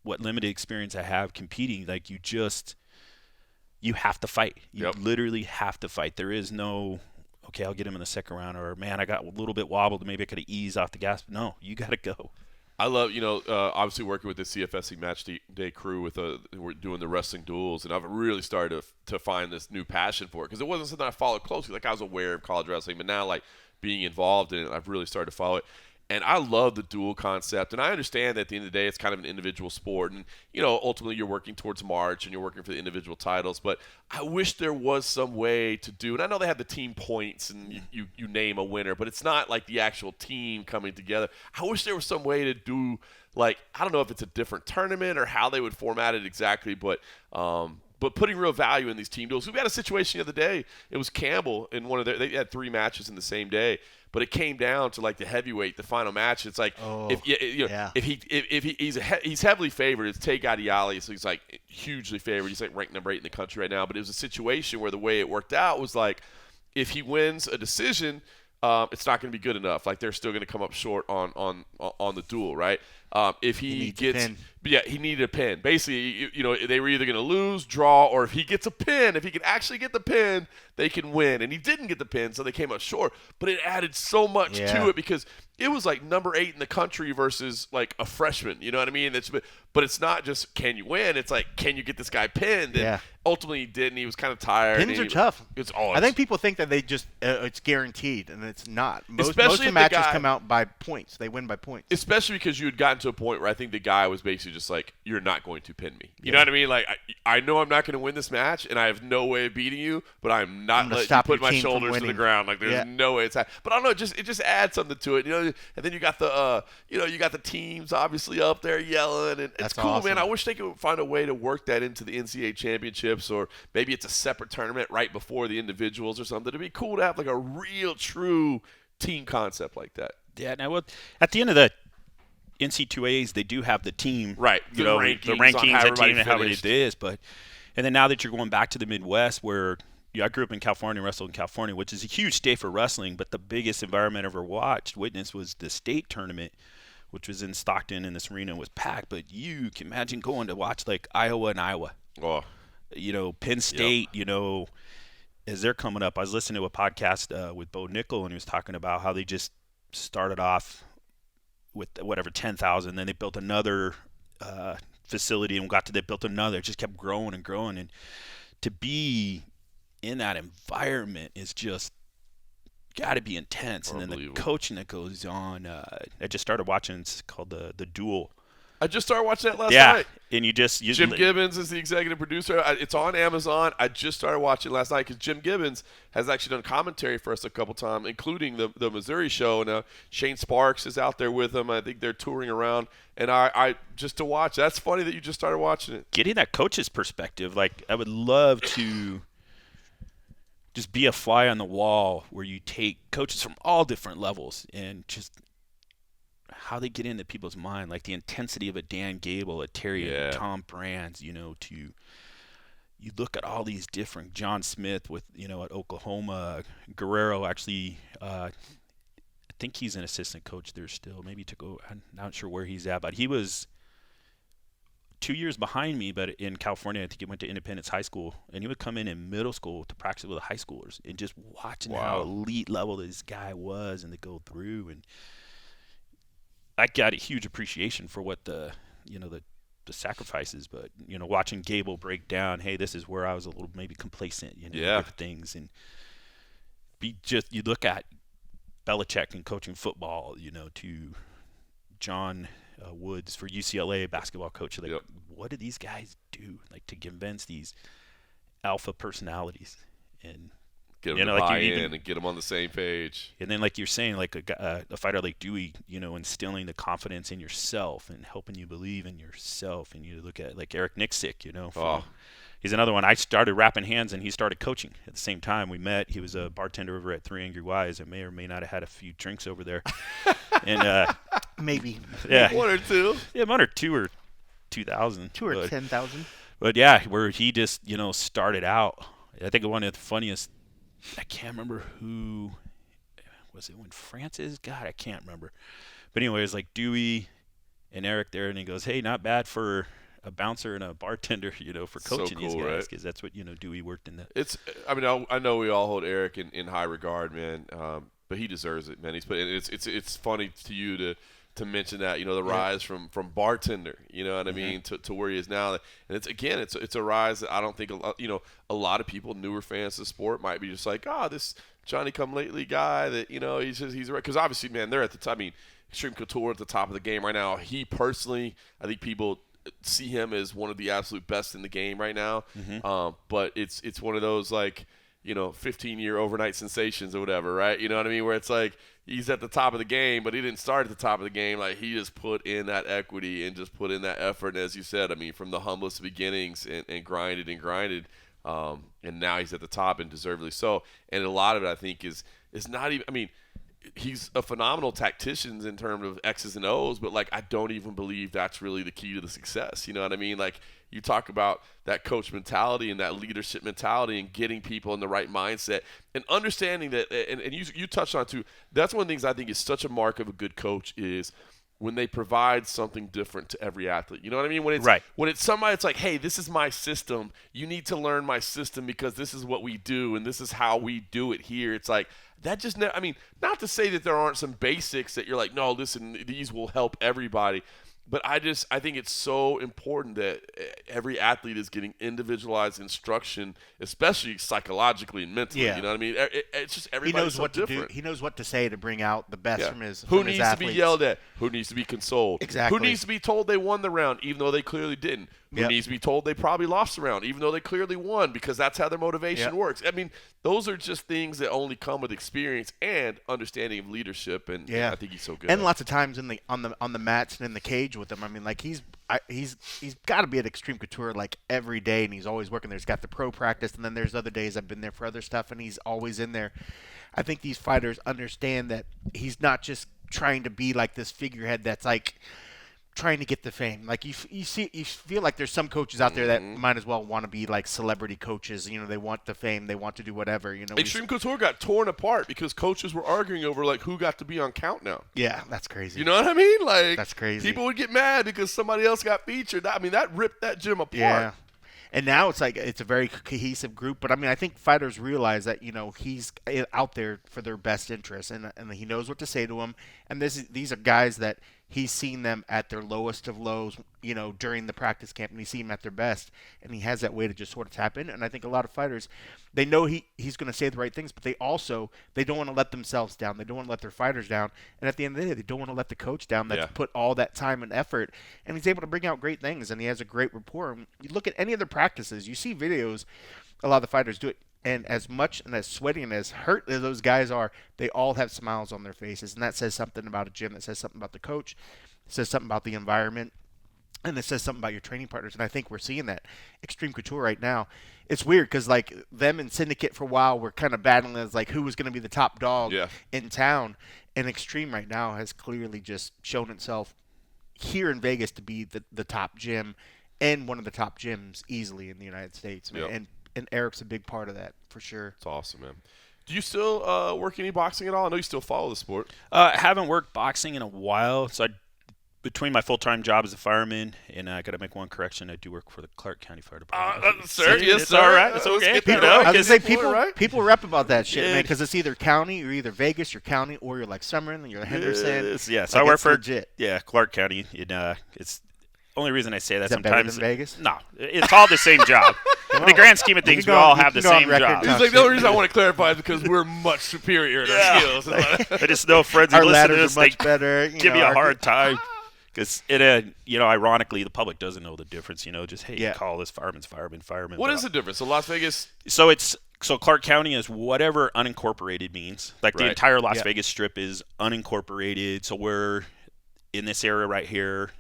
S2: what limited experience I have competing, like you have to fight. You literally have to fight. There is no, okay, I'll get him in the second round, or, man, I got a little bit wobbled. Maybe I could have eased off the gas. No, you got to go.
S1: I love, obviously working with the CFSC Match Day crew we're doing the wrestling duels, and I've really started to find this new passion for it because it wasn't something I followed closely. Like, I was aware of college wrestling, but now, like, being involved in it, I've really started to follow it. And I love the dual concept, and I understand that at the end of the day, it's kind of an individual sport, and ultimately you're working towards March and you're working for the individual titles. But I wish there was some way to do, and I know they have the team points, and you name a winner, but it's not like the actual team coming together. I wish there was some way to do, like, I don't know if it's a different tournament or how they would format it exactly, but putting real value in these team duels. We had a situation the other day. It was Campbell in they had 3 matches in the same day. But it came down to like the heavyweight, the final match. It's like he's heavily favored. It's Tay Gadiali, so he's like hugely favored. He's like ranked number 8 in the country right now. But it was a situation where the way it worked out was like if he wins a decision, it's not going to be good enough. Like they're still going to come up short on the duel, right? If he gets, he needed a pin. Basically, they were either going to lose, draw, or if he gets a pin, if he can actually get the pin, they can win. And he didn't get the pin, so they came up short. But it added so much to it because it was like number 8 in the country versus like a freshman. You know what I mean? But it's not just can you win. It's like can you get this guy pinned? And ultimately he didn't. He was kind of tired.
S3: Pins are tough.
S1: I
S3: think people think that they just it's guaranteed, and it's not. Most of the matches come out by points. They win by points.
S1: Especially because you had gotten to a point where I think the guy was basically just like, you're not going to pin me. You know what I mean? Like, I know I'm not going to win this match, and I have no way of beating you, but I'm not letting you put my shoulders to the ground. Like, there's no way it's happening. But I don't know, it just adds something to it, And then you got the teams obviously up there yelling, and it's cool, awesome. Man. I wish they could find a way to work that into the NCAA championships, or maybe it's a separate tournament right before the individuals or something. It'd be cool to have like a real, true team concept like that.
S2: Yeah. Now, at the end of the NC2As, they do have the team,
S1: right?
S2: The rankings, the team, and how it is. But and then now that you're going back to the Midwest, where I grew up in California, wrestled in California, which is a huge state for wrestling. But the biggest environment I ever witnessed was the state tournament, which was in Stockton, and this arena was packed. But you can imagine going to watch like Iowa, Penn State, as they're coming up. I was listening to a podcast with Bo Nickel, and he was talking about how they just started off with 10,000. Then they built another facility and they built another. It just kept growing and growing. And to be in that environment is just got to be intense. And then the coaching that goes on. I just started watching. It's called the Duel.
S1: I just started watching that last night.
S2: And Jim
S1: Gibbons is the executive producer. It's on Amazon. I just started watching it last night because Jim Gibbons has actually done commentary for us a couple times, including the Missouri show. And Shane Sparks is out there with him. I think they're touring around. And I just to watch. That's funny that you just started watching it.
S2: Getting that coach's perspective, like I would love to just be a fly on the wall where you take coaches from all different levels and just how they get into people's mind, like the intensity of a Dan Gable, a Terry, a Tom Brands, to you look at all these different John Smith with, at Oklahoma, Guerrero actually, I think he's an assistant coach there still, maybe to go, I'm not sure where he's at, but he was 2 years behind me, but in California, I think he went to Independence High School, and he would come in middle school to practice with the high schoolers, and just watching how elite level this guy was and to go through. And I got a huge appreciation for what the sacrifices, but watching Gable break down, hey, this is where I was a little maybe complacent, with things, and you look at Belichick and coaching football, to John Woods for UCLA basketball coach. Like, what do these guys do, like, to convince these alpha personalities and
S1: get them to buy in and get them on the same page?
S2: And then, like you're saying, like a fighter like Dewey, instilling the confidence in yourself and helping you believe in yourself. And you look at like Eric Nixick, he's another one. I started wrapping hands and he started coaching at the same time. We met. He was a bartender over at 3 Angry Wise. I may or may not have had a few drinks over there. And
S3: maybe.
S2: Yeah.
S1: 1 or 2.
S2: Yeah, 1 or 2 or 2,000.
S3: 2 or 10,000.
S2: But yeah, where he just, started out. I think one of the funniest, I can't remember who was it when Francis? God, I can't remember. But anyways, like Dewey and Eric there, and he goes, "Hey, not bad for a bouncer and a bartender, for coaching these guys, because that's what Dewey worked in that."
S1: I know we all hold Eric in high regard, man, but he deserves it, man. It's funny to you to mention that, the rise from bartender, you know what I mean, to where he is now. And it's a rise that I don't think a lot of people, newer fans of the sport, might be just like, this Johnny come lately guy that, he's right. Because obviously, man, they're at the top. I mean, Extreme Couture at the top of the game right now. He personally, I think people see him as one of the absolute best in the game right now. But it's one of those, like, 15-year overnight sensations or whatever, right? You know what I mean? Where it's like he's at the top of the game, but he didn't start at the top of the game. Like, he just put in that equity and just put in that effort. And as you said, I mean, from the humblest beginnings and grinded. And now he's at the top, and deservedly so. And a lot of it, I think, is not even – I mean, he's a phenomenal tactician in terms of X's and O's, but, like, I don't even believe that's really the key to the success. You know what I mean? Like, you talk about that coach mentality and that leadership mentality and getting people in the right mindset and understanding that, and you touched on it too, that's one of the things I think is such a mark of a good coach is when they provide something different to every athlete. You know what I mean? When it's somebody, it's like, hey, this is my system. You need to learn my system because this is what we do and this is how we do it here. It's like, that just, I mean, not to say that there aren't some basics that you're like, no, listen, these will help everybody. But I think it's so important that every athlete is getting individualized instruction, especially psychologically and mentally.
S3: Yeah.
S1: You know what I mean? It's just everybody's so different.
S3: He knows what to say to bring out the best from his
S1: Who
S3: from
S1: needs
S3: his
S1: to be yelled at? Who needs to be consoled?
S3: Exactly.
S1: Who needs to be told they won the round even though they clearly didn't? Who needs to be told they probably lost the round even though they clearly won, because that's how their motivation works. I mean, those are just things that only come with experience and understanding of leadership, and I think he's so good.
S3: And lots of times on the mats and in the cage with him. I mean, like, he's got to be at Extreme Couture like every day, and he's always working there. He's got the pro practice, and then there's other days I've been there for other stuff, and he's always in there. I think these fighters understand that he's not just trying to be like this figurehead that's like trying to get the fame. Like, you feel like there's some coaches out there that might as well want to be like celebrity coaches. They want the fame, they want to do whatever.
S1: Extreme Couture got torn apart because coaches were arguing over like who got to be on Countdown.
S3: Yeah, that's crazy.
S1: You know what I mean? Like,
S3: that's crazy.
S1: People would get mad because somebody else got featured. I mean, that ripped that gym apart.
S3: Yeah. And now it's like it's a very cohesive group. But, I mean, I think fighters realize that, he's out there for their best interests, and he knows what to say to them. And these are guys that he's seen them at their lowest of lows, during the practice camp, and he's seen them at their best. And he has that way to just sort of tap in. And I think a lot of fighters, they know he's going to say the right things, but they don't want to let themselves down. They don't want to let their fighters down. And at the end of the day, they don't want to let the coach down that's put all that time and effort. And he's able to bring out great things, and he has a great rapport. You look at any other practices, you see videos, a lot of the fighters do it. And as much and as sweaty and as hurt as those guys are, they all have smiles on their faces. And that says something about a gym. That says something about the coach. It says something about the environment. And it says something about your training partners. And I think we're seeing that. Extreme Couture right now, it's weird because, like, them and Syndicate for a while were kind of battling as, like, who was going to be the top dog in town. And Extreme right now has clearly just shown itself here in Vegas to be the top gym and one of the top gyms easily in the United States. And Eric's a big part of that, for sure.
S1: It's awesome, man. Do you still work any boxing at all? I know you still follow the sport.
S2: I haven't worked boxing in a while, so I between my full-time job as a fireman, and I got to make one correction. I do work for the Clark County Fire Department.
S1: Sir, yes,
S2: it's
S1: sir.
S2: all right. It's okay.
S3: I was gonna say
S1: right?
S3: people rep about that shit, man,
S2: Yeah.
S3: because it's either county, you're either Vegas, you're county, or you're like Summerlin, you're Henderson.
S2: Yeah, so
S3: Like,
S2: I work
S3: it's
S2: for
S3: legit.
S2: Clark County. It's only reason I say that
S3: Is that better
S2: sometimes.
S3: than Vegas?
S2: No, it's all the same job. In the grand scheme of things, we all have the same job.
S1: He's like, the only reason I want to clarify is because we're much superior in our skills.
S2: I just know friends who
S3: Our
S2: listen to
S3: ladders
S2: this,
S3: are much
S2: they
S3: better.
S2: give me a hard time. Because ironically, the public doesn't know the difference. Just call this fireman.
S1: What is the difference? So Las Vegas.
S2: So Clark County is whatever unincorporated means. Like the
S1: Right.
S2: entire Las Vegas Strip is unincorporated. So we're in this area right here.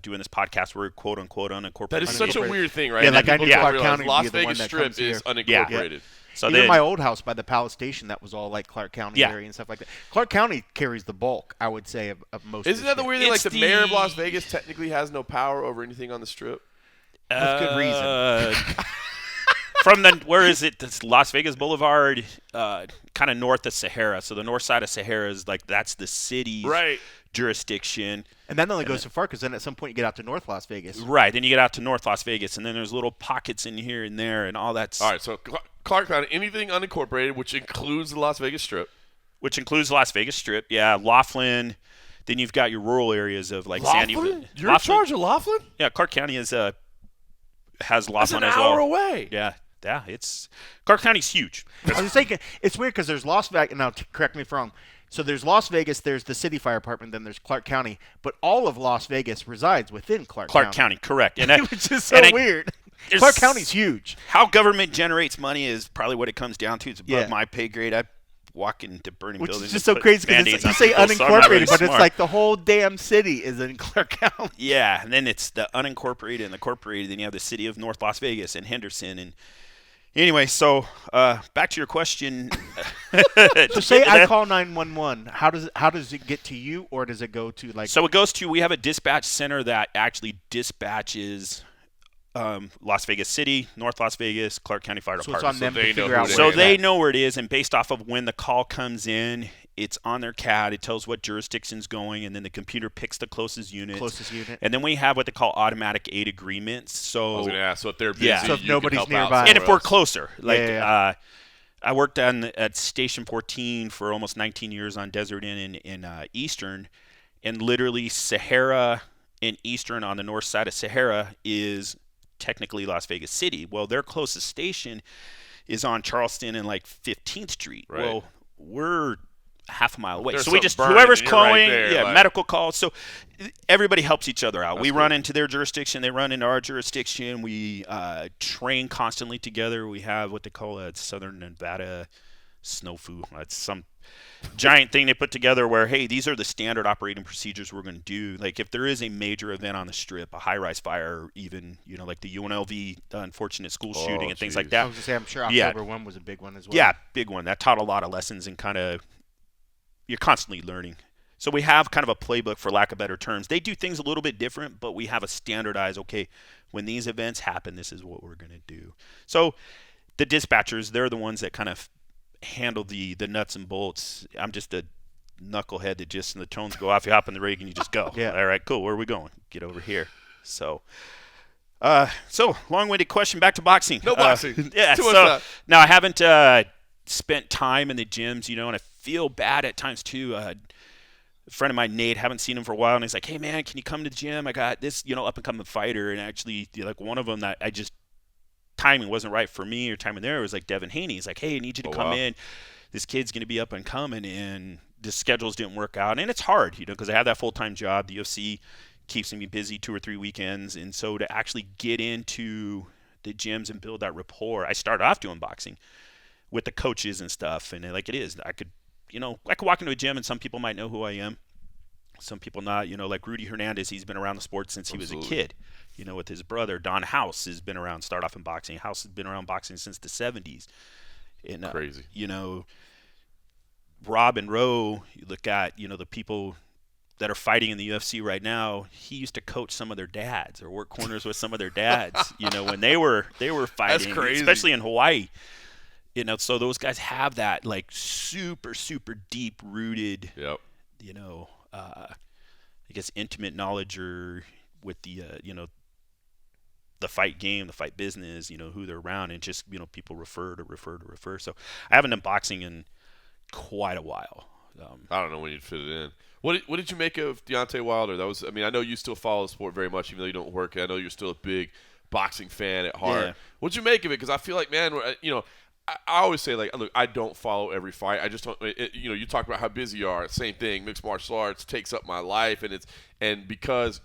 S2: Doing this podcast, we're quote unquote unincorporated.
S1: That is such a weird thing, right?
S3: Yeah,
S1: And
S3: like I
S1: people
S3: knew
S1: don't
S3: Clark
S1: realize
S3: County would
S1: Las
S3: be the one
S1: Vegas
S3: that
S1: Strip
S3: comes
S1: is
S3: here.
S1: unincorporated.
S2: So
S3: Even
S2: then,
S3: my old house by the Palace Station, that was all like Clark County
S2: Yeah.
S3: area and stuff like that. Clark County carries the bulk, I would say, of most.
S1: Isn't
S3: of
S1: that the
S3: shit.
S1: weird thing? Like
S2: It's
S1: the mayor of
S2: the-
S1: Las Vegas technically has no power over anything on the Strip.
S3: With good reason.
S2: From where is it? This Las Vegas Boulevard, kind of north of Sahara. So the north side of Sahara is that's the city's jurisdiction.
S3: And that only goes so far because then at some point you get out to North Las Vegas.
S2: Right. Then you get out to North Las Vegas, and then there's little pockets in here and there, and all that's
S1: All right, so Clark County, anything unincorporated, which includes the Las Vegas Strip.
S2: which includes Las Vegas Strip. Yeah, Laughlin. Then you've got your rural areas of Sandy.
S1: Laughlin? You're in charge of Laughlin?
S2: Yeah, Clark County has Laughlin
S1: That's an
S2: as
S1: hour
S2: well.
S1: away.
S2: Yeah, it's Clark County's huge.
S3: I was thinking it's weird because there's Las Vegas. Now, correct me if I'm wrong. So there's Las Vegas, there's the city fire department, then there's Clark County, but all of Las Vegas resides within Clark
S2: County, correct. And that,
S3: which is so weird.
S2: there's-
S3: Clark County's huge.
S2: How government generates money is probably what it comes down to. It's above
S3: Yeah.
S2: my pay grade. I walk into burning
S3: Which
S2: buildings.
S3: is just
S2: and
S3: so
S2: put
S3: crazy because
S2: Band-Aids
S3: you
S2: on
S3: say
S2: people, so I'm not
S3: unincorporated,
S2: really
S3: but it's
S2: smart.
S3: like the whole damn city is in Clark County.
S2: Yeah, and then it's the unincorporated and the corporated. Then you have the city of North Las Vegas and Henderson. And anyway, so back to your question.
S3: So say I call 911. How does it get to you, or does it go to like?
S2: So it goes to, we have a dispatch center that actually dispatches Las Vegas City, North Las Vegas, Clark County Fire
S3: so
S2: Department.
S3: it's on them
S1: they
S3: to
S1: know
S3: figure
S1: who
S3: out.
S1: they
S3: where
S2: So
S3: it's
S2: they
S3: at.
S2: know where it is, and based off of when the call comes in, it's on their CAD. It tells what jurisdiction's going, and then the computer picks the closest unit. And then we have what they call automatic aid agreements.
S1: I
S2: So
S1: was going to ask, so if they're busy,
S2: Yeah.
S3: So if
S1: you
S3: nobody's
S1: can help
S3: nearby.
S1: out
S2: and if
S1: somewhere
S2: we're
S1: else.
S2: closer, like
S3: Yeah.
S2: I worked at Station 14 for almost 19 years on Desert Inn in Eastern, and literally Sahara and Eastern on the north side of Sahara is technically Las Vegas City. Well, their closest station is on Charleston and 15th Street.
S1: Right.
S2: Well, we're half a mile away.
S1: There's
S2: So we
S1: something
S2: just,
S1: burning
S2: whoever's
S1: and you're right
S2: calling,
S1: there,
S2: medical calls. So everybody helps each other out.
S1: That's
S2: We
S1: cool.
S2: run into their jurisdiction. They run into our jurisdiction. We train constantly together. We have what they call a Southern Nevada SNOFU. That's some giant thing they put together where, hey, these are the standard operating procedures we're going to do. Like if there is a major event on the Strip, a high-rise fire, even, like the UNLV unfortunate school shooting and things like
S1: geez.
S2: that.
S3: I was gonna say I'm sure
S2: Yeah.
S3: October 1 was a big one as well.
S2: Yeah, big one. That taught a lot of lessons and you're constantly learning. So we have kind of a playbook, for lack of better terms. They do things a little bit different, but we have a standardized, okay, when these events happen, this is what we're going to do. So the dispatchers, they're the ones that kind of handle the nuts and bolts. I'm just a knucklehead that just, and the tones go off, you hop in the rig and you just go.
S3: Yeah.
S2: All right, cool. Where are we going? Get over here. So long-winded question. Back to boxing.
S1: No boxing.
S2: Yeah.
S1: Too much
S2: So
S1: time.
S2: now I haven't spent time in the gyms, and I feel bad at times too. A friend of mine, Nate, haven't seen him for a while, and he's like, "Hey man, can you come to the gym? I got this, up and coming fighter." And actually, one of them that I just timing wasn't right for me, or timing there was like Devin Haney. He's like, "Hey, I need you to come
S1: wow.
S2: in. This kid's gonna be up and coming," and the schedules didn't work out, and it's hard, because I have that full-time job. The UFC keeps me busy 2 or 3 weekends, and so to actually get into the gyms and build that rapport, I started off doing boxing with the coaches and stuff, and it is, I could walk into a gym and some people might know who I am, some people not. Like Rudy Hernandez, he's been around the sport since he was a kid, with his brother. Don House has been around, start off in boxing. House has been around boxing since the 70s. And
S1: Crazy.
S2: Rob and Rowe, you look at, the people that are fighting in the UFC right now, he used to coach some of their dads or work corners with some of their dads, when they were fighting,
S1: crazy.
S2: especially in Hawaii. So those guys have that super, super deep rooted,
S1: Yep.
S2: guess, intimate knowledge or with the, the fight game, the fight business, who they're around, and just, people refer. So I haven't done boxing in quite a while.
S1: I don't know when you'd fit it in. What did you make of Deontay Wilder? I know you still follow the sport very much, even though you don't work. I know you're still a big boxing fan at heart.
S2: Yeah.
S1: What'd you make of it? Because I feel like, man, I always say, like, look, I don't follow every fight. I just don't. You talk about how busy you are. Same thing. Mixed martial arts takes up my life, and because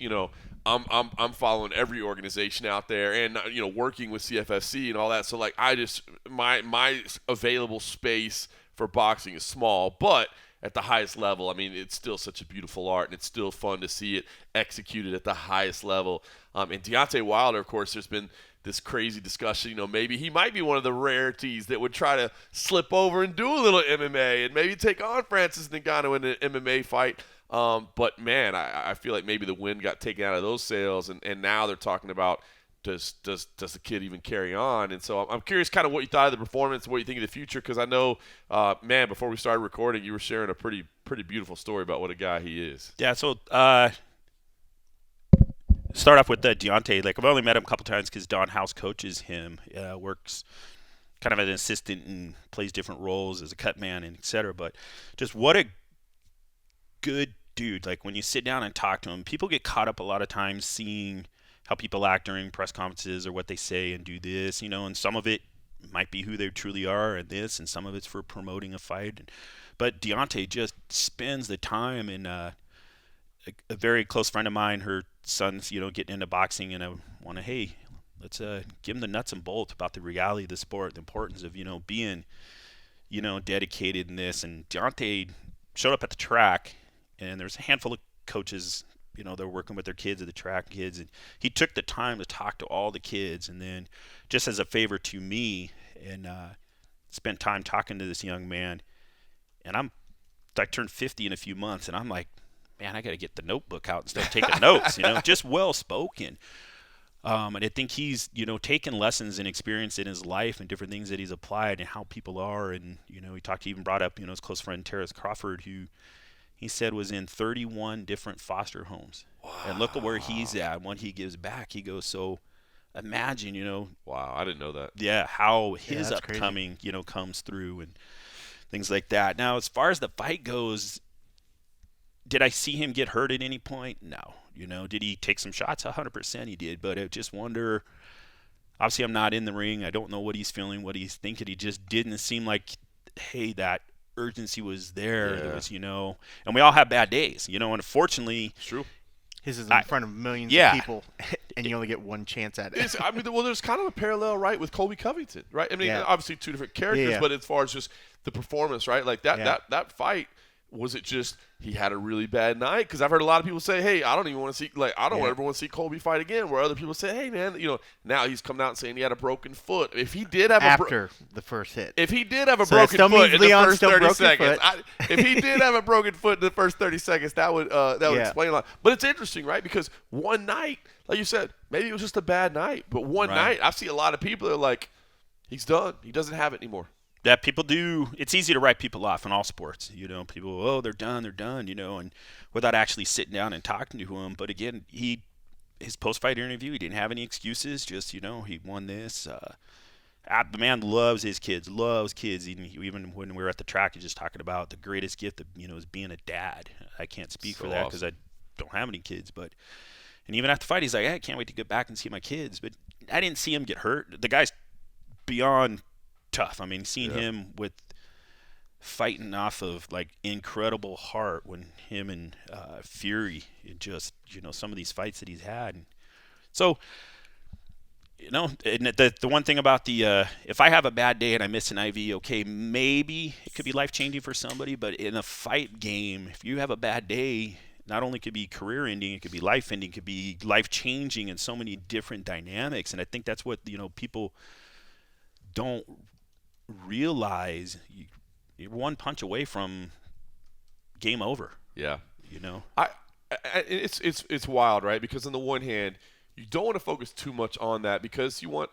S1: I'm following every organization out there, and working with CFFC and all that. So like, I just my available space for boxing is small, but at the highest level, I mean, it's still such a beautiful art, and it's still fun to see it executed at the highest level. And Deontay Wilder, of course, there's been this crazy discussion, maybe he might be one of the rarities that would try to slip over and do a little MMA and maybe take on Francis Ngannou in an MMA fight. But, man, I feel like maybe the wind got taken out of those sails, and now they're talking about does the kid even carry on? And so I'm curious kind of what you thought of the performance, what you think of the future, because I know, man, before we started recording, you were sharing a pretty beautiful story about what a guy he is.
S2: Yeah, so start off with Deontay. Like, I've only met him a couple times because Don House coaches him, works kind of as an assistant and plays different roles as a cutman and et cetera. But just what a good dude. Like, when you sit down and talk to him, people get caught up a lot of times seeing how people act during press conferences or what they say and do this, and some of it might be who they truly are and this, and some of it's for promoting a fight. But Deontay just spends the time, and a very close friend of mine, her son's, getting into boxing, and I want to, hey, let's give him the nuts and bolts about the reality of the sport, the importance of, being, dedicated in this. And Deontay showed up at the track, and there's a handful of coaches, they're working with their kids at the track kids, and he took the time to talk to all the kids, and then just as a favor to me, and spent time talking to this young man. And I turned 50 in a few months, and I'm like, man, I got to get the notebook out and start taking notes, just well spoken. And I think he's, taken lessons and experience in his life and different things that he's applied and how people are. And, he even brought up, his close friend Terrence Crawford, who he said was in 31 different foster homes. Wow. And look at where he's at and what he gives back. He goes, so imagine,
S1: Wow, I didn't know that.
S2: Yeah, how his upcoming, comes through and things like that. Now, as far as the fight goes, did I see him get hurt at any point? No. Did he take some shots? 100% he did. But I just wonder, obviously I'm not in the ring. I don't know what he's feeling, what he's thinking. He just didn't seem like, hey, that urgency was there.
S1: Yeah.
S2: There was, and we all have bad days, and unfortunately.
S1: It's true.
S3: His is in front of millions of people, and you only get one chance at it.
S1: There's kind of a parallel, right, with Colby Covington, right? I mean, obviously two different characters, but as far as just the performance, right? Like that fight, was it just he had a really bad night? Because I've heard a lot of people say, hey, I don't even want to see, I don't ever want to see Colby fight again. Where other people say, hey, man, now he's coming out and saying he had a broken foot. If he did have
S3: after the first hit,
S1: if he did have a broken foot in the first 30 seconds, if he did have a broken foot in the first 30 seconds, that would explain a lot. But it's interesting, right? Because one night, like you said, maybe it was just a bad night, but one night, I see a lot of people that are like, he's done. He doesn't have it anymore.
S2: That people do. It's easy to write people off in all sports. People, they're done, and without actually sitting down and talking to him. But again, his post-fight interview, he didn't have any excuses. Just, he won this. The man loves his kids, Even when we were at the track, he's just talking about the greatest gift of, is being a dad. I can't speak for that because I don't have any kids. And even after the fight, he's like, I can't wait to get back and see my kids. But I didn't see him get hurt. The guy's beyond tough. I mean, seeing him with fighting off of incredible heart when him and Fury, just some of these fights that he's had. And so and the one thing about the if I have a bad day and I miss an IV, okay, maybe it could be life changing for somebody. But in a fight game, if you have a bad day, not only could be career ending, it could be life ending, it could be life changing in so many different dynamics. And I think that's what people don't realize. You're one punch away from game over.
S1: Yeah. It's wild, right? Because on the one hand, you don't want to focus too much on that because you want,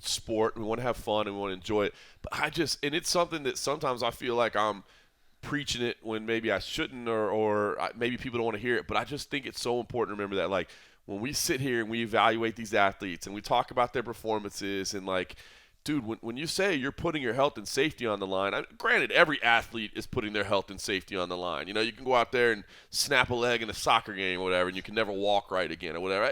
S1: sport, and we want to have fun and we want to enjoy it. But and it's something that sometimes I feel like I'm preaching it when maybe I shouldn't, or maybe people don't want to hear it. But I just think it's so important to remember that, like, when we sit here and we evaluate these athletes and we talk about their performances and, like, dude, when you say you're putting your health and safety on the line, granted, every athlete is putting their health and safety on the line. You know, you can go out there and snap a leg in a soccer game or whatever, and you can never walk right again or whatever.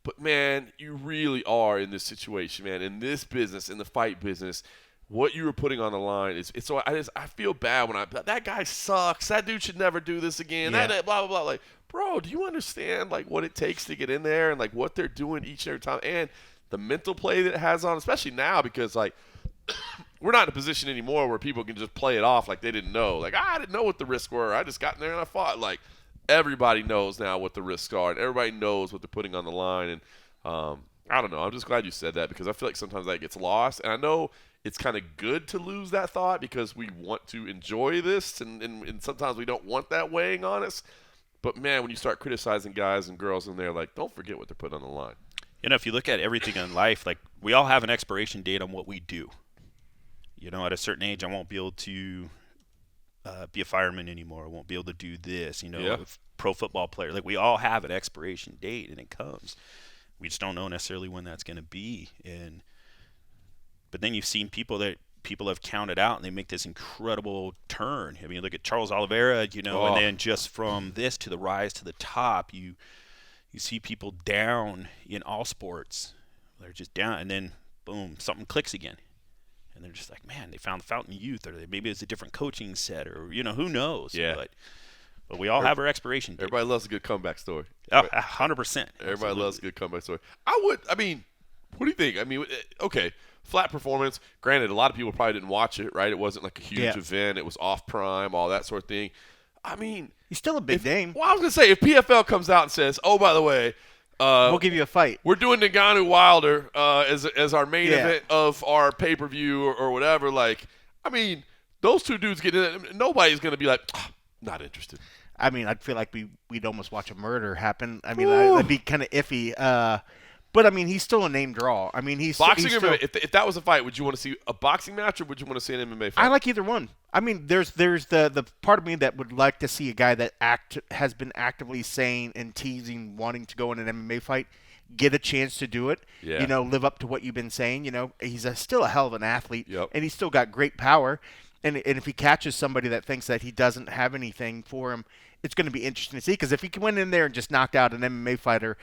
S1: But, man, you really are in this situation, man, in this business, in the fight business. What you were putting on the line is so I feel bad when that guy sucks. That dude should never do this again.
S3: Yeah.
S1: That blah blah blah. Like, bro, do you understand like what it takes to get in there and like what they're doing each and every time, and the mental play that it has on, especially now because like we're not in a position anymore where people can just play it off like they didn't know. Like, I didn't know what the risks were. I just got in there and I fought. Like, everybody knows now what the risks are, and everybody knows what they're putting on the line. And I don't know. I'm just glad you said that because I feel like sometimes that gets lost, and I know it's kind of good to lose that thought because we want to enjoy this, and sometimes we don't want that weighing on us. But, man, when you start criticizing guys and girls in there, like, don't forget what they're putting on the line.
S2: You know, if you look at everything in life, like, we all have an expiration date on what we do. You know, at a certain age, I won't be able to be a fireman anymore. I won't be able to do this, you know,
S1: Yeah.
S2: pro football player. Like, we all have an expiration date, and it comes. We just don't know necessarily when that's going to be. But then you've seen people have counted out, and they make this incredible turn. I mean, look at Charles Oliveira, you know, and then just from this to the rise to the top, you see people down in all sports. They're just down, and then, boom, something clicks again. And they're just like, man, they found the fountain of youth, or maybe it's a different coaching set, or, you know, who knows.
S1: Yeah.
S2: But we all have our expiration date.
S1: Everybody loves a good comeback story.
S2: Oh, 100%.
S1: Everybody loves a good comeback story. I mean, what do you think? I mean, okay, flat performance. Granted, a lot of people probably didn't watch it, right? It wasn't like a huge event. It was off prime, all that sort of thing. I mean,
S3: he's still a big name.
S1: Well, I was going to say, if PFL comes out and says, oh, by the way,
S3: we'll give you a fight.
S1: We're doing Ngannou Wilder as our main event of our pay-per-view or whatever. Like, I mean, those two dudes get in it. Nobody's going to be like, not interested.
S3: I mean, I'd feel like we'd almost watch a murder happen. I mean, that'd be kind of iffy. But, I mean, he's still a name draw. I mean, he's
S1: boxing.
S3: He's
S1: if that was a fight, would you want to see a boxing match or would you want to see an MMA fight?
S3: I like either one. I mean, there's the part of me that would like to see a guy that has been actively saying and teasing wanting to go in an MMA fight get a chance to do it.
S1: Yeah.
S3: You know, live up to what you've been saying. You know, he's still a hell of an athlete,
S1: Yep.
S3: and he's still got great power. And if he catches somebody that thinks that he doesn't have anything for him, it's going to be interesting to see. Because if he went in there and just knocked out an MMA fighter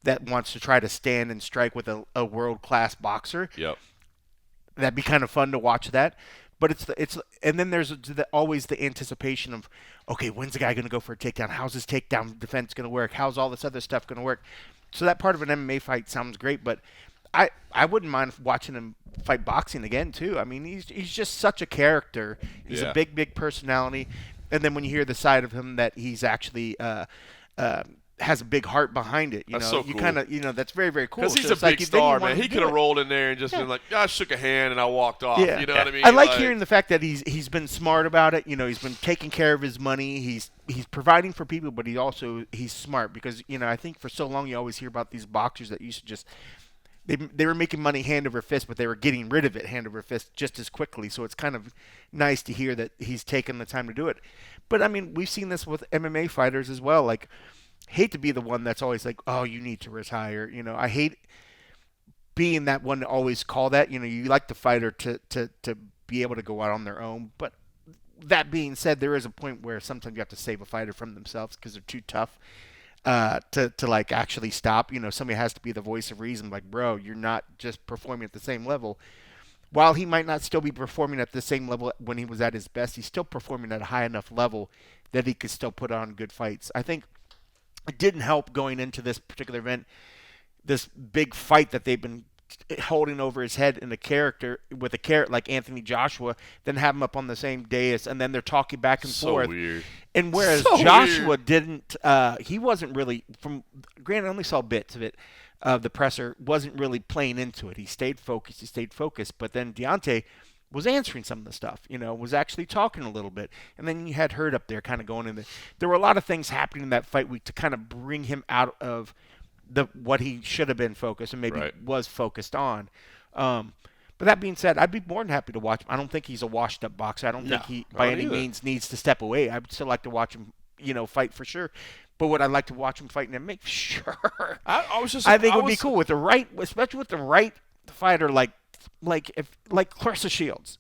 S3: that wants to try to stand and strike with a world-class boxer,
S1: Yep.
S3: that'd be kind of fun to watch that. But and then there's always the anticipation of, okay, when's the guy going to go for a takedown? How's his takedown defense going to work? How's all this other stuff going to work? So that part of an MMA fight sounds great, but I wouldn't mind watching him fight boxing again too. I mean, he's just such a character. He's a big personality, and then when you hear the side of him that he's actually has a big heart behind it,
S1: That's
S3: know,
S1: so
S3: you
S1: cool.
S3: kind of, that's very, very cool.
S1: Because he's
S3: So
S1: a
S3: it's
S1: big
S3: like,
S1: star,
S3: then you
S1: man. He could have rolled in there and just been like, I shook a hand and I walked off.
S3: Yeah.
S1: You know what I mean?
S3: I like hearing the fact that he's been smart about it. You know, he's been taking care of his money. He's providing for people, but he's smart because, I think for so long you always hear about these boxers that used to just they were making money hand over fist, but they were getting rid of it hand over fist just as quickly. So it's kind of nice to hear that he's taken the time to do it. But I mean, we've seen this with MMA fighters as well. Like, hate to be the one that's always like, oh, you need to retire. I hate being that one to always call that. You like the fighter to be able to go out on their own. But that being said, there is a point where sometimes you have to save a fighter from themselves because they're too tough to like actually stop. Somebody has to be the voice of reason. Like, bro, you're not just performing at the same level. While he might not still be performing at the same level when he was at his best, he's still performing at a high enough level that he could still put on good fights. I think it didn't help going into this particular event, this big fight that they've been holding over his head in a character with a carrot like Anthony Joshua, then have him up on the same dais, and then they're talking back and forth.
S1: So weird.
S3: And whereas
S1: So
S3: Joshua
S1: weird.
S3: didn't, he wasn't really, granted I only saw bits of it, the presser wasn't really playing into it. He stayed focused, but then Deontay was answering some of the stuff, was actually talking a little bit. And then you had Hurd up there kind of going in. There were a lot of things happening in that fight week to kind of bring him out of what he should have been focused and maybe was focused on. But that being said, I'd be more than happy to watch him. I don't think he's a washed-up boxer. I don't think he, by any means, needs to step away. I'd still like to watch him, fight for sure. But would I like to watch him fight in MMA? Sure. I think it would be cool with the right, especially with the right fighter like Clarissa Shields.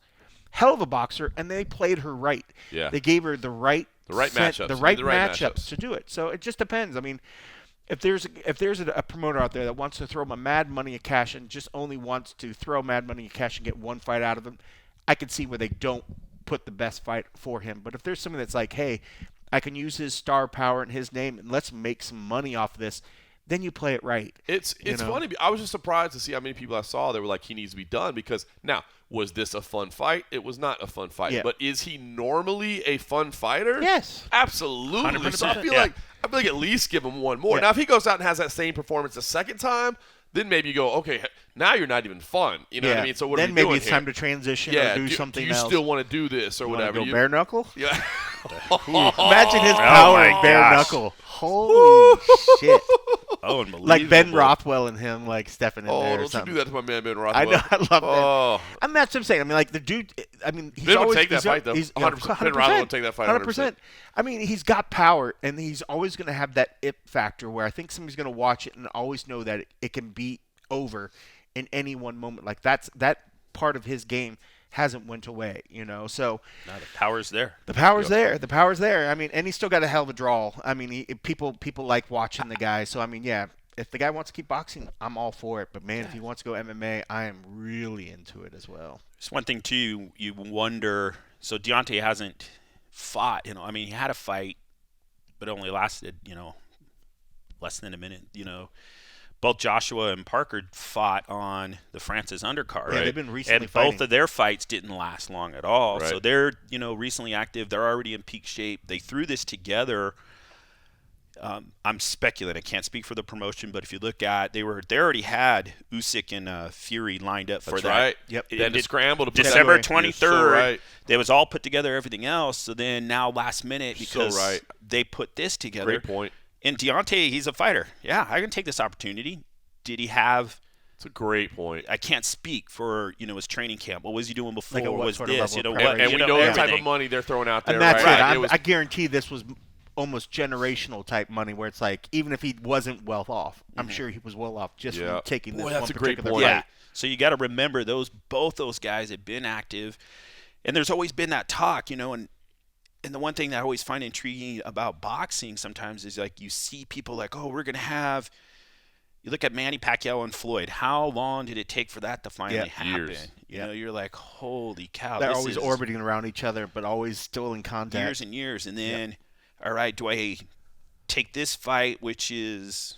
S3: Hell of a boxer, and they played her right.
S1: Yeah.
S3: They gave her the right
S1: matchups.
S3: The right matchups to do it. So it just depends. I mean, if there's a promoter out there that wants to throw my mad money at cash and just only wants to throw mad money at cash and get one fight out of him, I can see where they don't put the best fight for him. But if there's something that's like, hey, I can use his star power and his name and let's make some money off of this, then you play it right.
S1: It's funny. I was just surprised to see how many people I saw that were like, he needs to be done, because now, was this a fun fight? It was not a fun fight.
S3: Yeah.
S1: But is he normally a fun fighter?
S3: Yes.
S1: Absolutely.
S2: 100%.
S1: So I feel like at least give him one more.
S3: Yeah.
S1: Now, if he goes out and has that same performance a second time, then maybe you go, okay, now you're not even fun. You know what I mean? So what
S3: then
S1: are we
S3: maybe
S1: doing
S3: it's
S1: here?
S3: time to transition or do something
S1: else. Do you still want to do this or whatever?
S3: Go bare knuckle?
S1: Yeah.
S3: Imagine his power in bare knuckle. Holy shit.
S2: Oh, unbelievable.
S3: Like Ben Rothwell and him, like stepping in there or
S1: don't
S3: something.
S1: you do that to my man Ben Rothwell.
S3: I know, I love
S1: Oh.
S3: Ben. I mean, that's what I'm saying. I mean, like, the dude, he's
S1: Ben
S3: always...
S1: would take that fight, though. 100%. Ben Rothwell would take that fight 100%.
S3: I mean, he's got power, and he's always going to have that it factor where I think somebody's going to watch it and always know that it can be over in any one moment. Like, that part of his game hasn't went away, so
S2: No, the power's there.
S3: the power's there. The power's there. I mean, and he's still got a hell of a draw. I mean, people like watching the guy. So I mean, yeah, if the guy wants to keep boxing, I'm all for it. But man, if he wants to go MMA, I am really into it as well.
S2: Just one thing too, you wonder. So Deontay hasn't fought. I mean, he had a fight, but it only lasted less than a minute. Both Joshua and Parker fought on the Francis undercard.
S3: Yeah, they've been recently
S2: and
S3: fighting.
S2: both of their fights didn't last long at all.
S1: Right.
S2: So they're recently active. They're already in peak shape. They threw this together. I'm speculating. I can't speak for the promotion, but if you look at, they already had Usyk and Fury lined up for
S1: That's
S2: that.
S1: right.
S3: Yep.
S1: Then to scramble to put
S2: December
S1: that
S2: 23rd.
S1: You're so right.
S2: They was all put together, everything else. So then now last minute, because
S1: right.
S2: they put this together.
S1: Great point.
S2: And Deontay, he's a fighter. Yeah, I can take this opportunity. Did he have?
S1: It's a great point.
S2: I can't speak for his training camp. What was he doing before?
S3: Like
S2: what was
S3: sort of
S2: this?
S3: level of
S2: what?
S1: And we know the type
S2: everything.
S1: of money they're throwing out there.
S3: And that's
S1: right?
S3: it. I guarantee this was almost generational type money, where it's like, even if he wasn't well off, I'm sure he was well off just from taking this
S1: Boy,
S3: one
S1: that's a great
S3: particular
S1: point.
S3: fight.
S2: Yeah. So you got to remember both those guys have been active, and there's always been that talk, and the one thing that I always find intriguing about boxing sometimes is like you see people like, oh, we're gonna have. You look at Manny Pacquiao and Floyd. How long did it take for that to finally happen?
S1: Years.
S2: You're like, holy cow!
S3: They're
S2: this
S3: always
S2: is
S3: orbiting around each other, but always still in contact.
S2: years and years, and then, all right, do I take this fight, which is,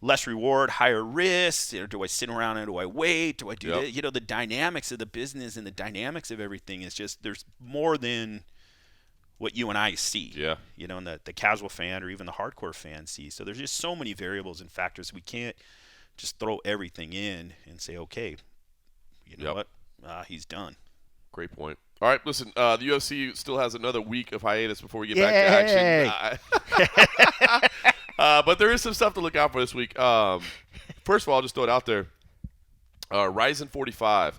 S2: less reward, higher risk, or do I sit around and do I wait? Do I do this? The dynamics of the business and the dynamics of everything is just, there's more than what you and I see.
S1: Yeah.
S2: And the casual fan or even the hardcore fan sees. So there's just so many variables and factors. We can't just throw everything in and say, okay, you know what? He's done.
S1: Great point. All right, listen, the UFC still has another week of hiatus before we get back to action. But there is some stuff to look out for this week. First of all, I'll just throw it out there. Rizin 45,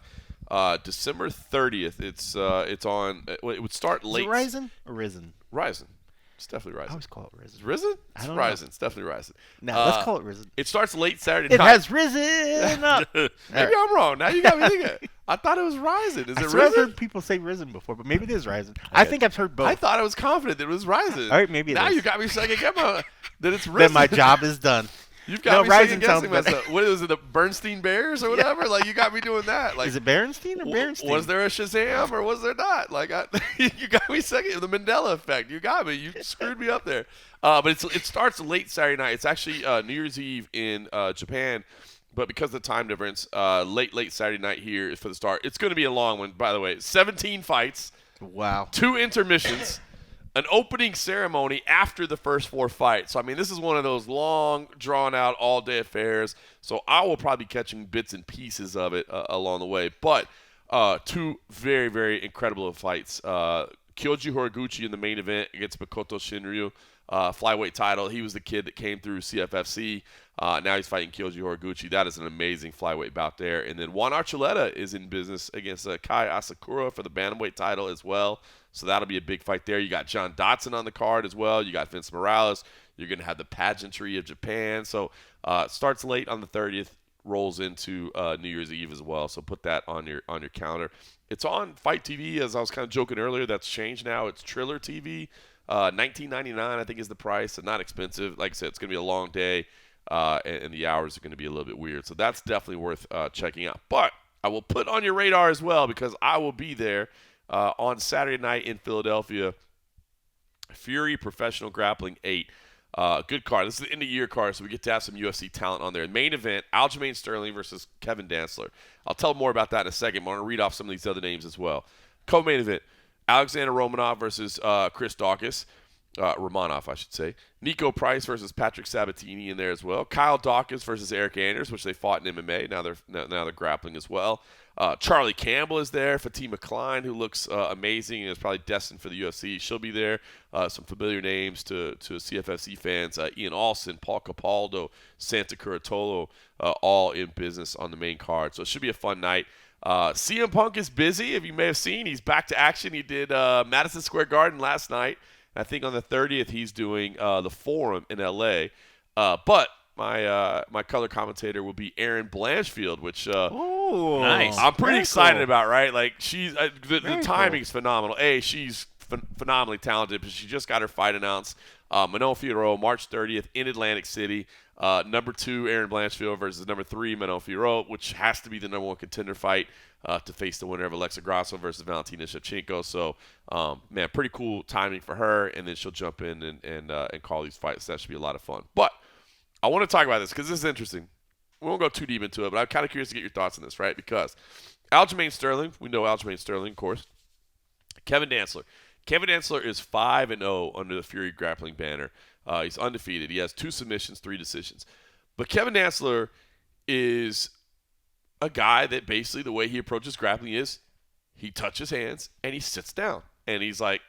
S1: December 30th. It's on. It would start late.
S3: Is it Rizin or Risen?
S1: Rizin. It's definitely Rizin.
S3: I always call it Risen.
S1: It's Risen?
S3: I
S1: It's
S3: don't
S1: Rizin.
S3: know.
S1: It's definitely Rizin.
S3: No, let's call it Risen.
S1: It starts late Saturday
S3: It
S1: night.
S3: has risen up.
S1: Maybe I'm wrong. Now you got me thinking. I thought it was Rizin. Is it
S3: I've
S1: Risen?
S3: heard people say Risen before, but maybe it is Risen. I think I've heard both.
S1: I thought I was confident that it was Rizin.
S3: All right, maybe it
S1: now
S3: is.
S1: you got me second guessing that it's Risen.
S3: Then my job is done.
S1: You've got me
S3: Rizin
S1: second guessing
S3: sounds better.
S1: myself. What is it, the Bernstein Bears or whatever? Like, you got me doing that. Like,
S3: Is it Berenstein or Berenstein?
S1: was there a Shazam or was there not? Like, you got me second. The Mandela effect. You got me. You screwed me up there. But it starts late Saturday night. It's actually New Year's Eve in Japan. But because of the time difference, late Saturday night here is for the start. It's going to be a long one, by the way. 17 fights.
S3: Wow.
S1: 2 intermissions. An opening ceremony after the first 4 fights. So, I mean, this is one of those long, drawn-out, all-day affairs. So, I will probably be catching bits and pieces of it along the way. But 2 very, very incredible fights. Kyoji Horiguchi in the main event against Makoto Shinryu, flyweight title. He was the kid that came through CFFC. Now he's fighting Kyoji Horiguchi. That is an amazing flyweight bout there. And then Juan Archuleta is in business against Kai Asakura for the bantamweight title as well. So that'll be a big fight there. You got John Dodson on the card as well. You got Vince Morales. You're going to have the pageantry of Japan. So starts late on the 30th, rolls into New Year's Eve as well. So put that on your calendar. It's on Fight TV, as I was kind of joking earlier. That's changed now. It's Triller TV. $19.99 I think is the price. So not expensive. Like I said, it's going to be a long day. And the hours are going to be a little bit weird. So that's definitely worth checking out. But I will put on your radar as well, because I will be there on Saturday night in Philadelphia. FURY Professional Grappling 8. Good card. This is the end-of-year card, so we get to have some UFC talent on there. Main event, Aljamain Sterling versus Kevin Dantzler. I'll tell more about that in a second. I'm going to read off some of these other names as well. Co-main event, Alexander Romanov versus Chris Daukaus. Romanov, I should say. Nico Price versus Patrick Sabatini in there as well. Kyle Dawkins versus Eric Anders, which they fought in MMA. Now they're grappling as well. Charlie Campbell is there. Fatima Klein, who looks amazing and is probably destined for the UFC. She'll be there. Some familiar names to CFFC fans. Ian Alston, Paul Capaldo, Santa Curatolo, all in business on the main card. So it should be a fun night. CM Punk is busy. If you may have seen, he's back to action. He did Madison Square Garden last night. I think on the 30th he's doing the Forum in L.A. But my color commentator will be Erin Blanchfield, which
S2: nice.
S1: I'm pretty excited about, right? Like she's the timing's phenomenal. She's phenomenally talented, but she just got her fight announced. Manon Fiorot, March 30th in Atlantic City. Number 2, Erin Blanchfield versus number 3, Manon Fiorot, which has to be the number 1 contender fight to face the winner of Alexa Grasso versus Valentina Shevchenko. So, man, pretty cool timing for her, and then she'll jump in and call these fights. That should be a lot of fun. But I want to talk about this because this is interesting. We won't go too deep into it, but I'm kind of curious to get your thoughts on this, right? Because Aljamain Sterling, we know Aljamain Sterling, of course. Kevin Dantzler. Kevin Dantzler is 5-0 under the FURY Grappling banner. He's undefeated. He has 2 submissions, 3 decisions. But Kevin Dantzler is a guy that basically the way he approaches grappling is he touches hands and he sits down. And he's like,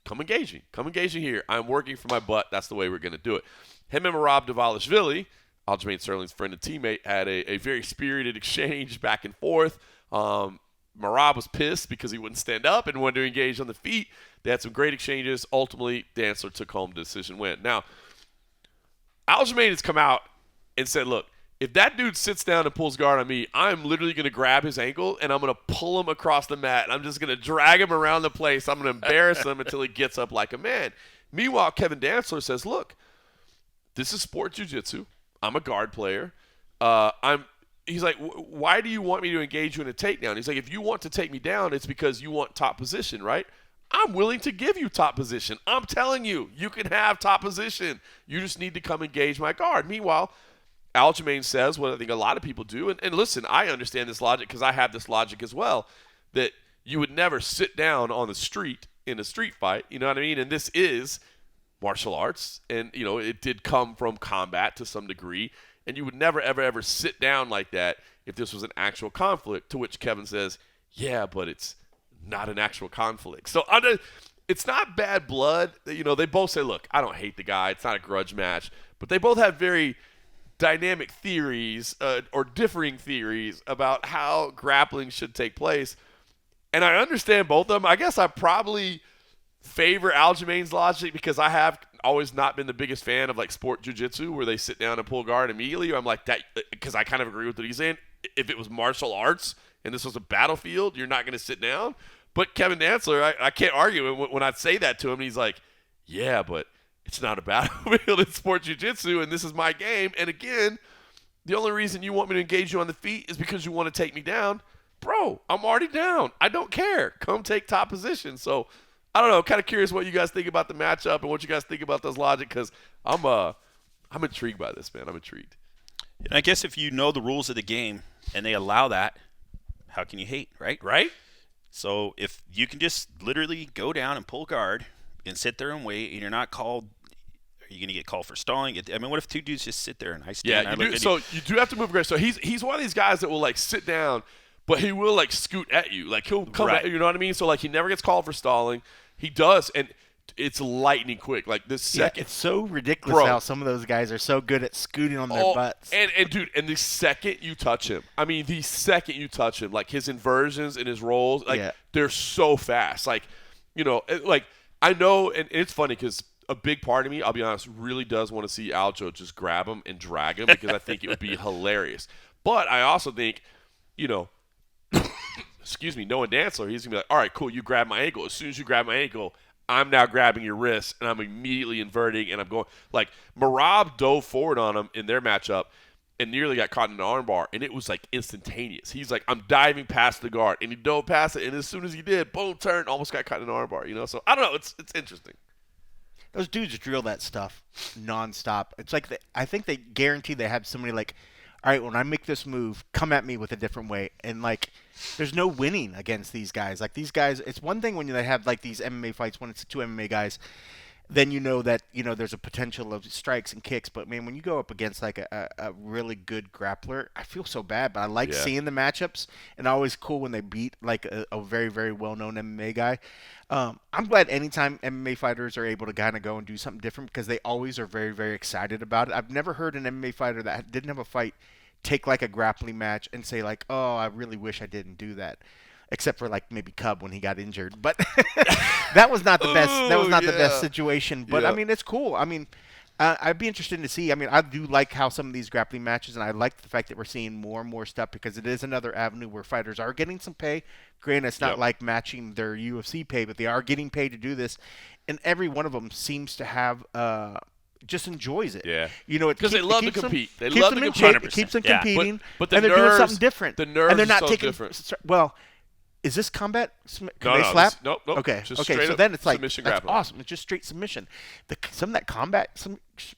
S1: come engage me. Come engage me here. I'm working for my butt. That's the way we're going to do it. Him and Merab Dvalishvili, Aljamain Sterling's friend and teammate, had a very spirited exchange back and forth. Merab was pissed because he wouldn't stand up and wanted to engage on the feet. They had some great exchanges. Ultimately, Dantzler took home the decision win. Now, Aljamain has come out and said, look, if that dude sits down and pulls guard on me, I'm literally going to grab his ankle and I'm going to pull him across the mat. And I'm just going to drag him around the place. I'm going to embarrass him until he gets up like a man. Meanwhile, Kevin Dantzler says, look, this is sport jiu-jitsu. I'm a guard player. He's like, why do you want me to engage you in a takedown? He's like, if you want to take me down, it's because you want top position, right? I'm willing to give you top position. I'm telling you, you can have top position. You just need to come engage my guard. Meanwhile, Aljamain says what I think a lot of people do, and listen, I understand this logic because I have this logic as well, that you would never sit down on the street in a street fight, you know what I mean? And this is martial arts, and, you know, it did come from combat to some degree, and you would never, ever, ever sit down like that if this was an actual conflict, to which Kevin says, yeah, but it's not an actual conflict. So it's not bad blood. You know, they both say, look, I don't hate the guy. It's not a grudge match. But they both have very dynamic theories or differing theories about how grappling should take place. And I understand both of them. I guess I probably favor Aljamain's logic because I have always not been the biggest fan of like sport jiu-jitsu where they sit down and pull guard immediately. I'm like that because I kind of agree with what he's saying. If it was martial arts and this was a battlefield, you're not going to sit down. But Kevin Dantzler, I can't argue. When I say that to him, he's like, yeah, but it's not a battlefield. It's sport jiu-jitsu, and this is my game. And again, the only reason you want me to engage you on the feet is because you want to take me down. Bro, I'm already down. I don't care. Come take top position. So, I don't know. Kind of curious what you guys think about the matchup and what you guys think about this logic because I'm intrigued by this, man. I'm intrigued.
S2: And I guess if you know the rules of the game and they allow that, how can you hate, right?
S1: Right?
S2: So if you can just literally go down and pull guard and sit there and wait, and you're not called, are you going to get called for stalling? I mean, what if 2 dudes just sit there and I stand?
S1: Yeah, you do have to move aggressive. So he's one of these guys that will like sit down, but he will like scoot at you. Like he'll come at you, you know what I mean? So like he never gets called for stalling. He does, and it's lightning quick. Like the second,
S3: it's so ridiculous
S1: Bro.
S3: how some of those guys are so good at scooting on their butts.
S1: And dude, and the second you touch him, like his inversions and his rolls, like they're so fast. Like, like I know, and it's funny because a big part of me, I'll be honest, really does want to see Aljo just grab him and drag him because I think it would be hilarious. But I also think, excuse me, knowing Dantzler, he's going to be like, all right, cool, you grab my ankle. As soon as you grab my ankle, I'm now grabbing your wrist, and I'm immediately inverting, and I'm going. Like, Merab dove forward on him in their matchup and nearly got caught in an armbar, and it was, like, instantaneous. He's like, I'm diving past the guard, and he dove past it, and as soon as he did, boom, turned, almost got caught in an armbar, So, I don't know. It's interesting.
S3: Those dudes drill that stuff nonstop. It's like I think they guarantee they have somebody like, all right, when I make this move, come at me with a different way. And, like, there's no winning against these guys. Like, these guys, it's one thing when they have, like, these MMA fights, when it's 2 MMA guys, then you know that, there's a potential of strikes and kicks. But, man, when you go up against, like, a really good grappler, I feel so bad. But I like seeing the matchups. And always cool when they beat, like, a very, very well-known MMA guy. I'm glad anytime MMA fighters are able to kind of go and do something different because they always are very, very excited about it. I've never heard an MMA fighter that didn't have a fight take like a grappling match and say like, oh, I really wish I didn't do that. Except for like maybe Cub when he got injured. But that was not the best. That was not the best situation. But, I mean, it's cool. I mean, I'd be interested to see. I mean, I do like how some of these grappling matches, and I like the fact that we're seeing more and more stuff because it is another avenue where fighters are getting some pay. Granted, it's not like matching their UFC pay, but they are getting paid to do this. And every one of them seems to have just enjoys it.
S1: Yeah.
S3: Because
S1: they love to compete. They
S3: keeps
S1: love
S3: them
S1: to
S3: in
S1: compete.
S3: shape. It keeps them competing.
S1: But the
S3: and they're
S1: nerves,
S3: doing something different.
S1: The nerves
S3: and they're not
S1: are so
S3: taking,
S1: different.
S3: Well, is this combat? Can they
S1: no,
S3: slap?
S1: Nope.
S3: Okay.
S1: Just
S3: okay.
S1: straight
S3: So
S1: up
S3: then it's like
S1: submission
S3: that's
S1: grappling.
S3: awesome. It's just straight submission. Some of that combat,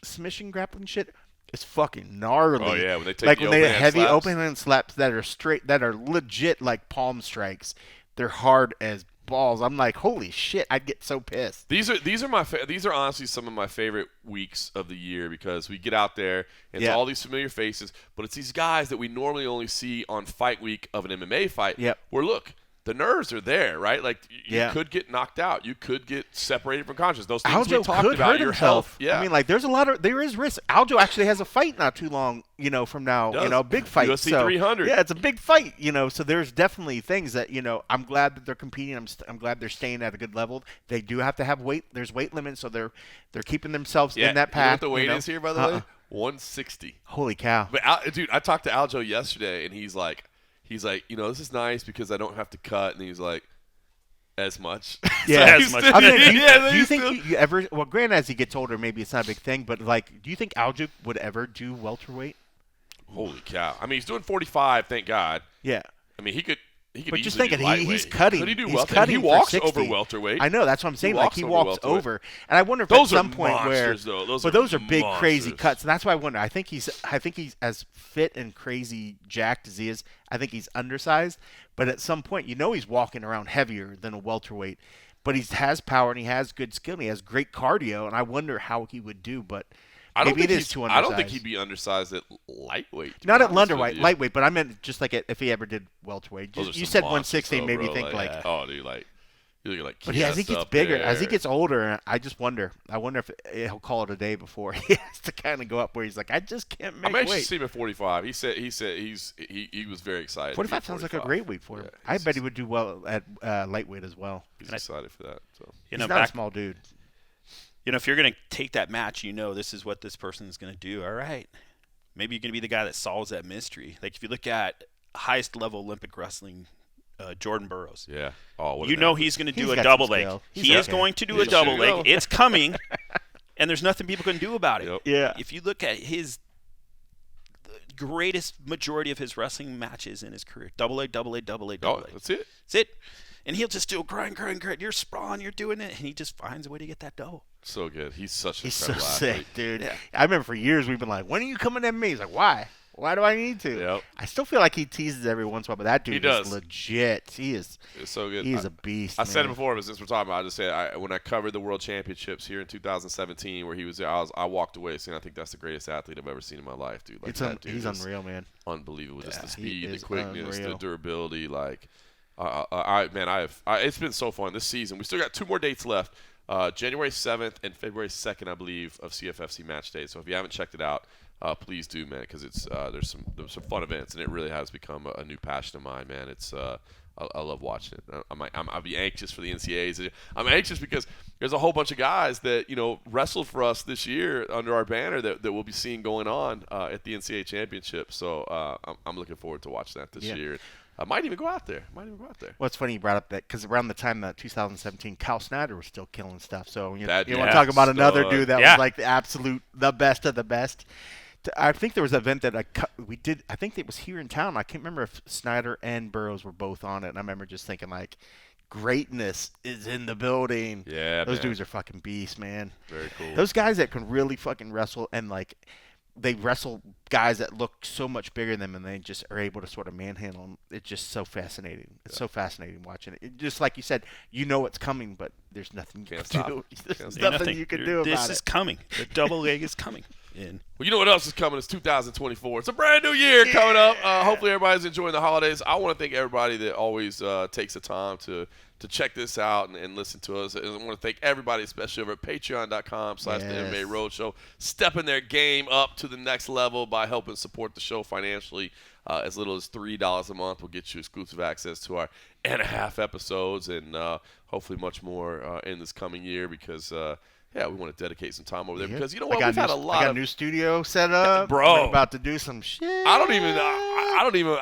S3: submission grappling shit is fucking gnarly.
S1: Oh yeah, when they take
S3: like
S1: the
S3: when they
S1: open hand
S3: heavy
S1: slaps.
S3: open hand slaps that are straight, that are legit like palm strikes. They're hard as balls. I'm like, holy shit! I'd get so pissed.
S1: These are honestly some of my favorite weeks of the year because we get out there and it's all these familiar faces, but it's these guys that we normally only see on fight week of an MMA fight.
S3: Yep.
S1: Where look, the nerves are there, right? Like you could get knocked out, you could get separated from consciousness. Those things
S3: Aljo
S1: we talked
S3: could
S1: about,
S3: hurt
S1: your
S3: himself.
S1: health. Yeah.
S3: I mean, like, there is risk. Aljo actually has a fight not too long, from now, a big fight.
S1: UFC
S3: so,
S1: 300.
S3: Yeah, it's a big fight, so there's definitely things that, I'm glad that they're competing. I'm glad they're staying at a good level. They do have to have weight. There's weight limits, so they're keeping themselves in that path.
S1: You know what the weight is here, by the way? 160.
S3: Holy cow.
S1: But, dude, I talked to Aljo yesterday, and he's like, this is nice because I don't have to cut. And he's like, as much.
S2: Yeah, as much.
S3: I mean, do you think you ever? Well, granted, as he gets older, maybe it's not a big thing. But like, do you think Aljo would ever do welterweight?
S1: Holy cow! I mean, he's doing 45. Thank God.
S3: Yeah.
S1: I mean, he could.
S3: But just
S1: easily
S3: thinking,
S1: do
S3: he's cutting.
S1: Could he do
S3: he's
S1: welterweight?
S3: cutting
S1: He walks
S3: for 60.
S1: over welterweight.
S3: I know. That's what I'm saying. He walks over. And I wonder if
S1: those
S3: at some
S1: are
S3: point
S1: monsters,
S3: where,
S1: though.
S3: those are big,
S1: monsters.
S3: crazy cuts. And that's why I wonder. I think he's as fit and crazy jacked as he is. I think he's undersized. But at some point, he's walking around heavier than a welterweight. But he has power and he has good skill and he has great cardio. And I wonder how he would do. But maybe it is too undersized.
S1: I don't think he'd be undersized at lightweight.
S3: Not at lightweight, but I meant just like if he ever did welterweight. You said 160,
S1: though,
S3: made me
S1: bro,
S3: think like
S1: oh, dude, like you're like.
S3: But as he gets bigger, as he gets older, I just wonder. I wonder if he'll call it a day before he has to kind of go up where he's like, I just can't make weight.
S1: I'm actually seeing him at 45. He said he was very excited.
S3: 45 sounds like a great weight for him. I bet he would do well at lightweight as well.
S1: He's excited for that. So
S3: he's not a small dude.
S2: If you're going to take that match, this is what this person is going to do. All right. Maybe you're going to be the guy that solves that mystery. Like if you look at highest level Olympic wrestling, Jordan Burroughs.
S1: Yeah. Oh,
S2: he's going to do a double leg. He is going to do a double leg. It's coming, and there's nothing people can do about it.
S1: Yep.
S3: Yeah.
S2: If you look at the greatest majority of his wrestling matches in his career, double leg, double leg, double leg, double leg.
S1: That's it.
S2: That's it. And he'll just do grind. You're sprawling, you're doing it, and he just finds a way to get that double.
S1: So good. He's so
S3: sick,
S1: athlete.
S3: dude.
S2: Yeah.
S3: I remember for years we've been like, when are you coming to me? He's like, why? Why do I need to?
S1: Yep.
S3: I still feel like he teases every once in a while, but that dude
S1: does.
S3: is legit. He is.
S1: It's so good.
S3: He is a beast.
S1: I said it before, but since we're talking about it, I just said when I covered the World Championships here in 2017, where he was there, I walked away saying I think that's the greatest athlete I've ever seen in my life, dude. Like
S3: he's unreal, man.
S1: Unbelievable. Just the speed, the quickness,
S3: unreal.
S1: the durability. Like, it's been so fun this season. We still got 2 more dates left. January 7th and February 2nd, I believe, of CFFC match day. So if you haven't checked it out, please do, man, because it's there's some fun events, and it really has become a new passion of mine, man. It's I love watching it. I'll be anxious for the NCAAs. I'm anxious because there's a whole bunch of guys that wrestled for us this year under our banner that we'll be seeing going on at the NCAA championship. So I'm looking forward to watching that this year. I might even go out there.
S3: Well, it's funny you brought up that because around the time that 2017, Cal Snyder was still killing stuff. So you want to talk about another dude that was like the best of the best. I think there was an event that we did. I think it was here in town. I can't remember if Snyder and Burroughs were both on it. And I remember just thinking like, greatness is in the building.
S1: Yeah,
S3: those dudes are fucking beasts, man.
S1: Very cool.
S3: Those guys that can really fucking wrestle and like. They wrestle guys that look so much bigger than them, and they just are able to sort of manhandle them. It's just so fascinating. It's so fascinating watching it. Just like you said, it's coming, but there's nothing you can do. There's nothing you can do about it.
S2: This is coming. The double leg is coming.
S1: Well, you know what else is coming? It's 2024. It's a brand new year coming up. Hopefully everybody's enjoying the holidays. I want to thank everybody that always takes the time to check this out and listen to us. And I want to thank everybody, especially over at patreon.com/the MMA Roadshow, stepping their game up to the next level by helping support the show financially. As little as $3 a month will get you exclusive access to our and-a-half episodes and hopefully much more in this coming year because we want to dedicate some time over there because you know what? We've had a lot.
S3: I got a new studio set up.
S2: Bro.
S3: We're about to do some shit.
S1: I don't even.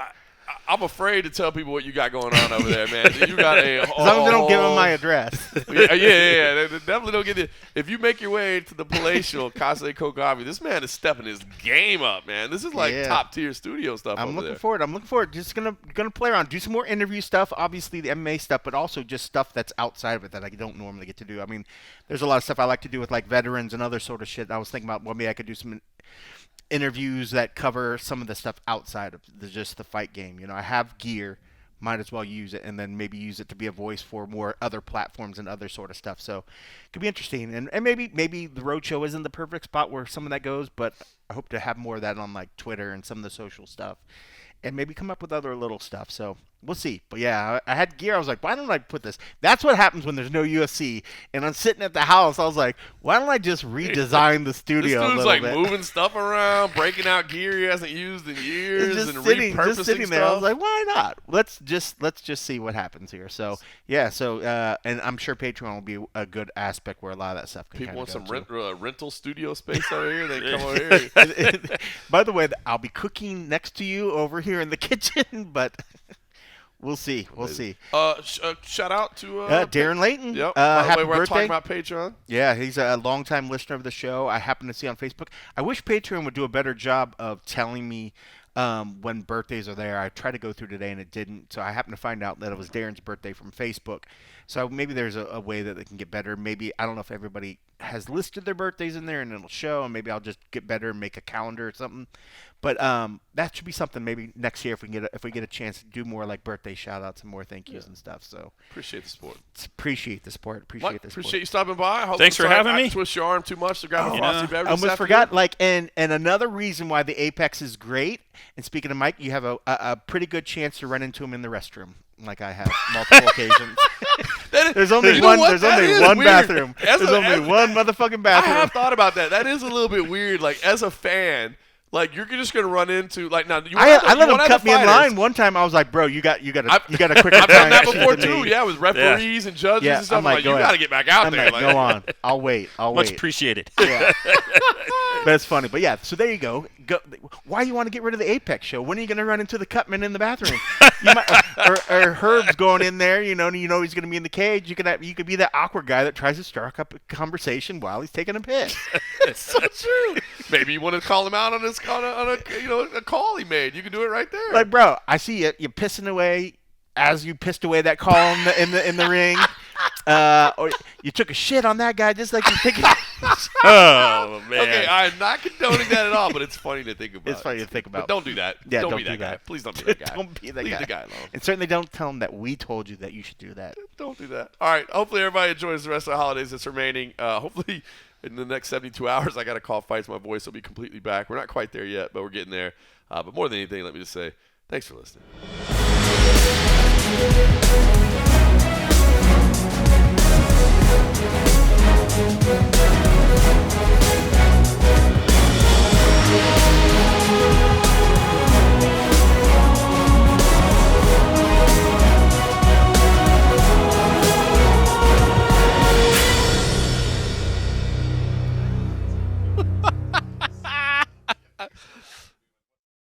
S1: I'm afraid to tell people what you got going on over there, man. You got a
S3: as long as they don't give them my address.
S1: yeah. They definitely don't get it. If you make your way to the palatial Casa de Cogavi, this man is stepping his game up, man. This is like top tier studio stuff.
S3: I'm looking forward. Just gonna play around, do some more interview stuff. Obviously the MMA stuff, but also just stuff that's outside of it that I don't normally get to do. I mean, there's a lot of stuff I like to do with like veterans and other sort of shit. I was thinking about maybe I could do some interviews that cover some of the stuff outside of just the fight game. I have gear, might as well use it, and then maybe use it to be a voice for more other platforms and other sort of stuff. So it could be interesting, and maybe the Roadshow isn't the perfect spot where some of that goes, but I hope to have more of that on like Twitter and some of the social stuff, and maybe come up with other little stuff. So we'll see. But yeah, I had gear. I was like, why don't I put this? That's what happens when there's no UFC. And I'm sitting at the house. I was like, why don't I just redesign the studio a little
S1: bit? This dude's like
S3: bit?
S1: moving stuff around, breaking out gear he hasn't used in years, and
S3: repurposing
S1: repurposing
S3: sitting there.
S1: stuff.
S3: I was like, why not? Let's just see what happens here. So yeah. And I'm sure Patreon will be a good aspect where a lot of that stuff can.
S1: People want some
S3: to.
S1: rental studio space over here. They come over here.
S3: By the way, I'll be cooking next to you over here in the kitchen, but. We'll see.
S1: Shout out to
S3: Darren Layton.
S1: Yep.
S3: Happy
S1: we're
S3: birthday.
S1: talking about Patreon.
S3: Yeah, he's a longtime listener of the show. I happen to see on Facebook. I wish Patreon would do a better job of telling me when birthdays are there. I tried to go through today and it didn't. So I happened to find out that it was Darren's birthday from Facebook. So maybe there's a way that they can get better. Maybe, I don't know if everybody has listed their birthdays in there and it'll show, and maybe I'll just get better and make a calendar or something. But that should be something maybe next year if we get a chance to do more like birthday shout outs and more thank yous and stuff. So
S1: appreciate the support.
S3: Appreciate
S1: you stopping by.
S2: Thanks for having me.
S1: I twist your arm too much to grab a frosty beverage.
S3: I almost forgot. And another reason why the Apex is great. And speaking of Mike, you have a pretty good chance to run into him in the restroom, like I have multiple occasions. There's only one. There's only one bathroom. There's only one motherfucking bathroom.
S1: I have thought about that. That is a little bit weird. Like as a fan. Like you're just gonna run into like now.
S3: I let him cut me in line one time. I was like, bro, you got a quicker time.
S1: I've done that before too. Yeah, with referees and judges and stuff. I'm like, you got to get back out there.
S3: Go on. I'll wait.
S2: Much appreciated.
S3: Yeah. But it's funny. But yeah, so there you go. Why you want to get rid of the Apex show? When are you going to run into the cutman in the bathroom? or Herb's going in there. You know he's going to be in the cage. You could be that awkward guy that tries to start up a conversation while he's taking a piss.
S1: It's so true. Maybe you want to call him out on a call he made. You can do it right there.
S3: Like, bro, I see you. You're pissing away as you pissed away that call in the ring. Or you took a shit on that guy just like you're thinking.
S2: Oh, man.
S1: Okay, I'm not condoning that at all, but it's funny to think about.
S3: It's funny to think about.
S1: But don't do that.
S3: Yeah,
S1: don't be that guy. Please don't be that guy.
S3: Don't be that
S1: Leave
S3: guy.
S1: the guy alone.
S3: And certainly don't tell him that we told you that you should do that.
S1: Don't do that. All right. Hopefully everybody enjoys the rest of the holidays that's remaining. Hopefully in the next 72 hours I got to call fights. My voice will be completely back. We're not quite there yet, but we're getting there. But more than anything, let me just say thanks for listening.